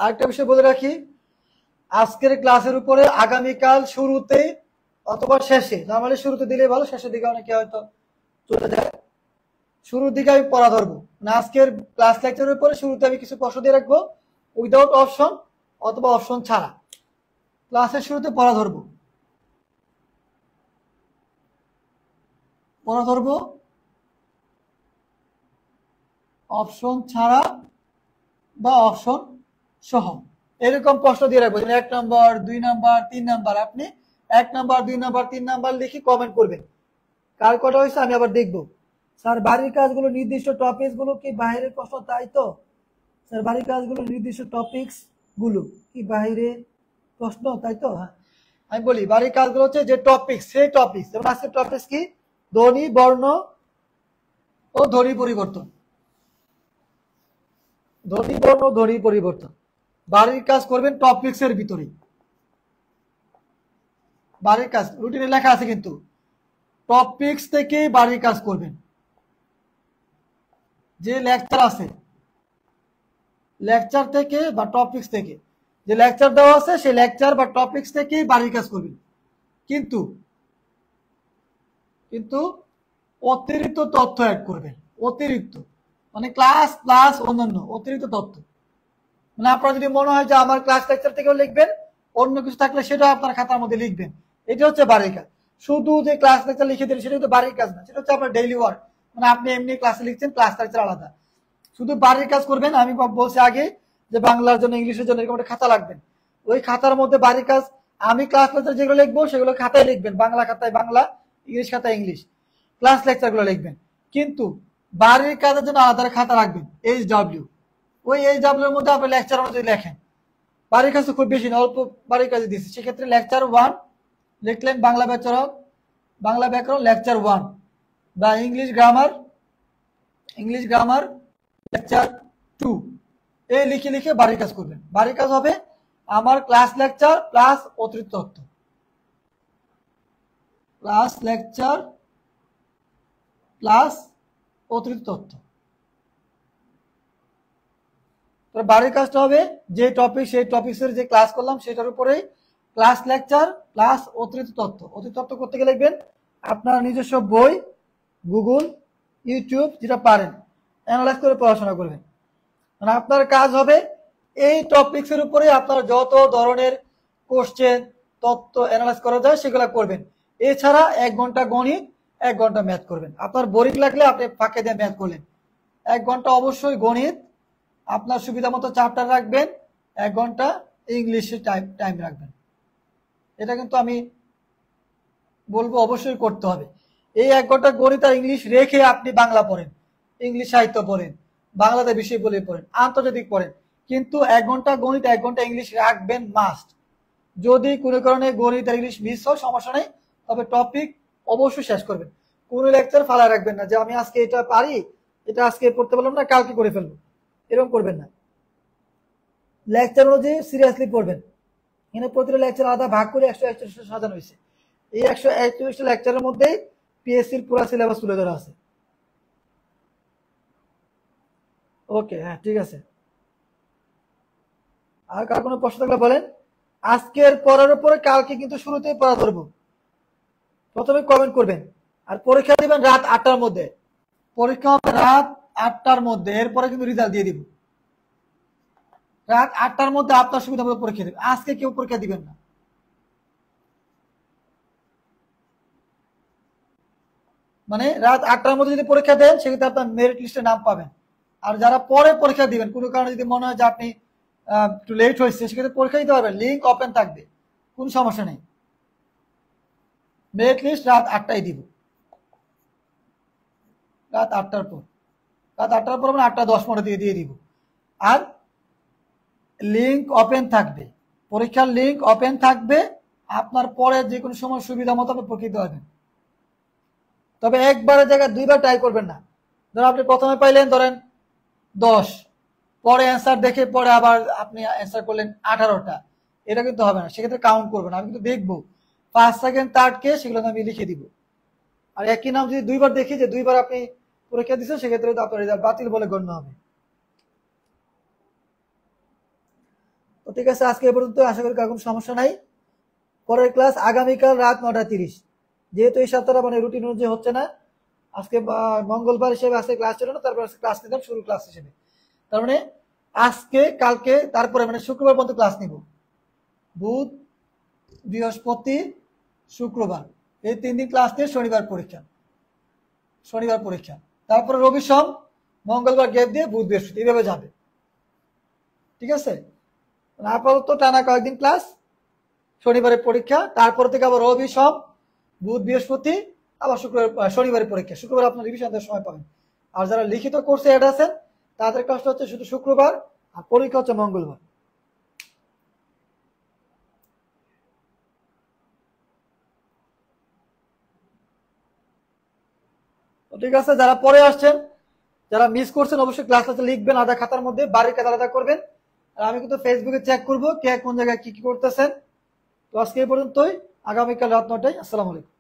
A: আরেকটা বিষয় বলে রাখি, আজকের ক্লাসের উপরে আগামীকাল শুরুতে অথবা শেষে, নর্মালি শুরুতে দিলে ভালো, শেষের দিকে অনেকে হয়তো চলে যায়, শুরুর দিকে আমি পড়া ধরবো। মানে আজকের ক্লাস লেকচারের উপরে শুরুতে আমি কিছু প্রশ্ন দিয়ে রাখবো উইদাউট অপশন অথবা অপশন ছাড়া, ক্লাসের শুরুতে পড়া ধরবো অপশন ছাড়া বা অপশন সহ এরকম প্রশ্ন দিয়ে রাখবো। 1 নাম্বার 2 নাম্বার 3 নাম্বার, আপনি 1 নাম্বার 2 নাম্বার 3 নাম্বার লিখে কমেন্ট করবেন কার কটা হয়েছে, আমি আবার দেখবো। স্যার বাড়ির কাজগুলো নির্দিষ্ট টপিকস গুলো কি বাইরের প্রশ্ন? তাই তো স্যার, বাড়ির কাজগুলো নির্দিষ্ট টপিকস গুলো কি বাইরের প্রশ্ন? তাই তো। হ্যাঁ, আমি বলি বাড়ির কাজগুলো হচ্ছে যে টপিকস, সেই টপিকস। যেমন আজকের টপিকস কি? ধ্বনি, বর্ণ ও ধ্বনি পরিবর্তন। ধ্বনি, বর্ণ, ধ্বনি পরিবর্তন বাড়ির কাজ করবেন টপিকস এর ভিতরে। বাড়ির কাজ রুটিনে লেখা আছে, কিন্তু টপিকস থেকে বাড়ির কাজ করবেন। যে লেকচার আছে, লেকচার থেকে বা টপিকস থেকে যে লেকচার দেওয়া আছে, সেই লেকচার বা টপিকস থেকে বাড়ির কাজ করবেন। কিন্তু কিন্তু অতিরিক্ত তথ্য অ্যাড করবেন। অতিরিক্ত মানে ক্লাস প্লাস অন্যান্য অতিরিক্ত তথ্য। মানে আপনার যদি মনে হয় যে আমার ক্লাস লেকচার থেকেও লিখবেন, অন্য কিছু থাকলে সেটা আপনার খাতার মধ্যে লিখবেন। এটা হচ্ছে বাড়ির কাজ। শুধু যে ক্লাস লেকচার লিখে দিলেন সেটা কিন্তু বাড়ির কাজ না, সেটা হচ্ছে আপনার ডেইলি ওয়ার্ক। মানে আপনি এমনি ক্লাসে লিখছেন, ক্লাস লেকচার আলাদা। শুধু বাড়ির কাজ করবেন। আমি বলছি আগে যে বাংলার জন্য, ইংলিশের জন্য এরকম একটা খাতা লাগবেন। ওই খাতার মধ্যে বাড়ির কাজ, আমি ক্লাস লেকচার যেগুলো লিখবো সেগুলো খাতায় লিখবেন, বাংলা খাতায় বাংলা, ইংলিশ খাতায় ইংলিশ, ক্লাস লেকচার গুলো লিখবেন। কিন্তু বাড়ির কাজের জন্য আলাদা খাতা রাখবেন, HW। ওই HW এর মধ্যে আপনি লেকচার অনুযায়ী লেখেন। বাড়ির কাজ তো খুব বেশি না, অল্প বাড়ির কাজে দিচ্ছি। সেক্ষেত্রে লেকচার 1 লিখলেন, বাংলা ব্যাকরণ লেকচার 1, বা ইংলিশ গ্রামার লেকচার 2। এই লিখে লিখে বাড়ির কাজ করবেন। বাড়ির কাজ হবে আমার ক্লাস লেকচার প্লাস অতিরিক্ত তথ্য। ক্লাস লেকচার প্লাস অতিরিক্ত তথ্য। বাড়ির কাজটা হবে যে টপিক, সেই টপিক্সের যে ক্লাস করলাম সেটার উপরেই ক্লাস লেকচার প্লাস অতিরিক্ত তথ্য। অতিরিক্ত তথ্য করতে গেলে লিখবেন আপনার নিজস্ব বই, গুগল, ইউটিউব, যেটা পারেন অ্যানালাইজ করে পড়াশোনা করবেন। মানে আপনার কাজ হবে এই টপিক্সের উপরে আপনার যত ধরনের কোশ্চেন, তথ্য অ্যানালাইজ করা যায় সেগুলো করবেন। এছাড়া 1 ঘন্টা গণিত, 1 ঘন্টা ম্যাথ করবেন। আপনার বোরিং লাগলে আপনি ফাঁকে দিয়ে ম্যাথ করলেন। 1 ঘন্টা অবশ্যই গণিত, আপনার সুবিধা মতো চ্যাপ্টার রাখবেন। 1 ঘন্টা ইংলিশে টাইম রাখবেন। এটা কিন্তু আমি বলবো অবশ্যই করতে হবে। এই 1 ঘন্টা গণিত আর ইংলিশ রেখে আপনি বাংলা পড়েন, ইংলিশ সাহিত্য পড়েন, বাংলাতে বিষয় বলে পড়েন, আন্তর্জাতিক পড়েন, কিন্তু 1 ঘন্টা গণিত 1 ঘন্টা ইংলিশ রাখবেন মাস্ট। যদি কোনো কারণে গণিত আর ইংলিশ মিস হয় সমস্যা নেই, তবে টপিক অবশ্যই শেষ করবেন। কোনো লেকচার ফালা রাখবেন না যে আমি আজকে এটা পারি, এটা আজকে পড়তে পারলাম না, কালকে করে ফেলবো, এরকম করবেন না। লেকচার অনুযায়ী সিরিয়াসলি পড়বেন। এখানে প্রতিটা লেকচার আলাদা ভাগ করে 141টা সাজানো হয়েছে। এই 141টা লেকচারের মধ্যেই পিএসসির পুরো সিলেবাস তুলে ধরা আছে। ওকে, হ্যাঁ ঠিক আছে। আর কার কোনো প্রশ্ন থাকলে বলেন। আজকের পড়ার উপরে কালকে কিন্তু শুরুতেই পড়া ধরবো। প্রথমে কমেন্ট করবেন। আর পরীক্ষা দিবেন রাত 8টার মধ্যে। পরীক্ষা হবে রাত 8টার মধ্যে, এরপরে কিন্তু রেজাল্ট দিয়ে দিব। রাত 8টার মধ্যে আপনার সুবিধা মতো পরীক্ষা দিবেন। আজকে কেউ পরীক্ষা দিবেন না। মানে রাত 8টার মধ্যে যদি পরীক্ষা দেন সেক্ষেত্রে আপনার মেরিট লিস্টে নাম পাবেন। আর যারা পরে পরীক্ষা দিবেন, কোনো কারণে যদি মনে হয় যে আপনি একটু লেট হয়েছে, সেক্ষেত্রে পরীক্ষা দিতে পারবেন, লিঙ্ক ওপেন থাকবে, কোনো সমস্যা নেই। মেরিট লিস্ট রাত 8টায় দিব। রাত 8টার পর, মানে 8টা 10 দিয়ে দিব। আর লিঙ্ক ওপেন থাকবে, পরীক্ষার লিঙ্ক ওপেন থাকবে। আপনার পরে যে কোনো সময় সুবিধা মতো আপনি পরীক্ষা দিতে পারবেন। তবে একবারের জায়গায় 2বার ট্রাই করবেন না। ধরেন আপনি প্রথমে পাইলেন ধরেন 10, পরে অ্যান্সার দেখে পরে আবার আপনি অ্যান্সার করলেন 18টা, এটা কিন্তু হবে না। সেক্ষেত্রে কাউন্ট করবে না। আমি কিন্তু দেখবো ফার্স্ট সেকেন্ড থার্ড কে, সেগুলো আমি লিখে দিব। আর একই নাম যদি 2বার দেখি যে 2বার আপনি পরীক্ষা দিচ্ছেন, সেক্ষেত্রে আপনার রেজাল্ট বাতিল বলে গণ্য হবে। ঠিক আছে, আজকে এ পর্যন্ত। আশা করি কারো কোনো সমস্যা নাই। পরের ক্লাস আগামীকাল রাত 9:30। যেহেতু এই সপ্তাহটা মানে রুটিন অনুযায়ী হচ্ছে না, আজকে মঙ্গলবার হিসেবে আজকে ক্লাস ছিল না, তারপর আজকে ক্লাস নিলাম শুরু ক্লাস হিসেবে। তার মানে আজকে কালকে তারপরে মানে শুক্রবার পর্যন্ত ক্লাস নিব। বুধ, বৃহস্পতি, শুক্রবার, এই 3 দিন ক্লাস নিয়ে শনিবার পরীক্ষা। তারপরে রবি সোম মঙ্গলবার গ্যাপ দিয়ে বুধ বৃহস্পতি এইভাবে যাবে। ঠিক আছে, আপাতত টানা কয়েকদিন ক্লাস, শনিবারের পরীক্ষা, তারপর থেকে আবার রবি সোম বুধ বৃহস্পতি, আবার শনিবারের পরীক্ষা। শুক্রবার আপনার রিভিশন দেওয়ার সময় পাবেন। আর যারা লিখিত কোর্সে অ্যাড আছেন তাদের ক্লাসটা হচ্ছে শুধু শুক্রবার, আর পরীক্ষা হচ্ছে মঙ্গলবার। ঠিক আছে, যারা পরে আসছেন, যারা মিস করছেন, অবশ্যই ক্লাসটা লিখবেন আলাদা খাতার মধ্যে, বাড়ির কাজ আলাদা করবেন। আর আমি কিন্তু ফেসবুকে চেক করবো কে কোন জায়গায় কি কি করতেছেন। তো আজকে এই পর্যন্তই, আগামীকাল রাত 9টায়। আসসালামু আলাইকুম।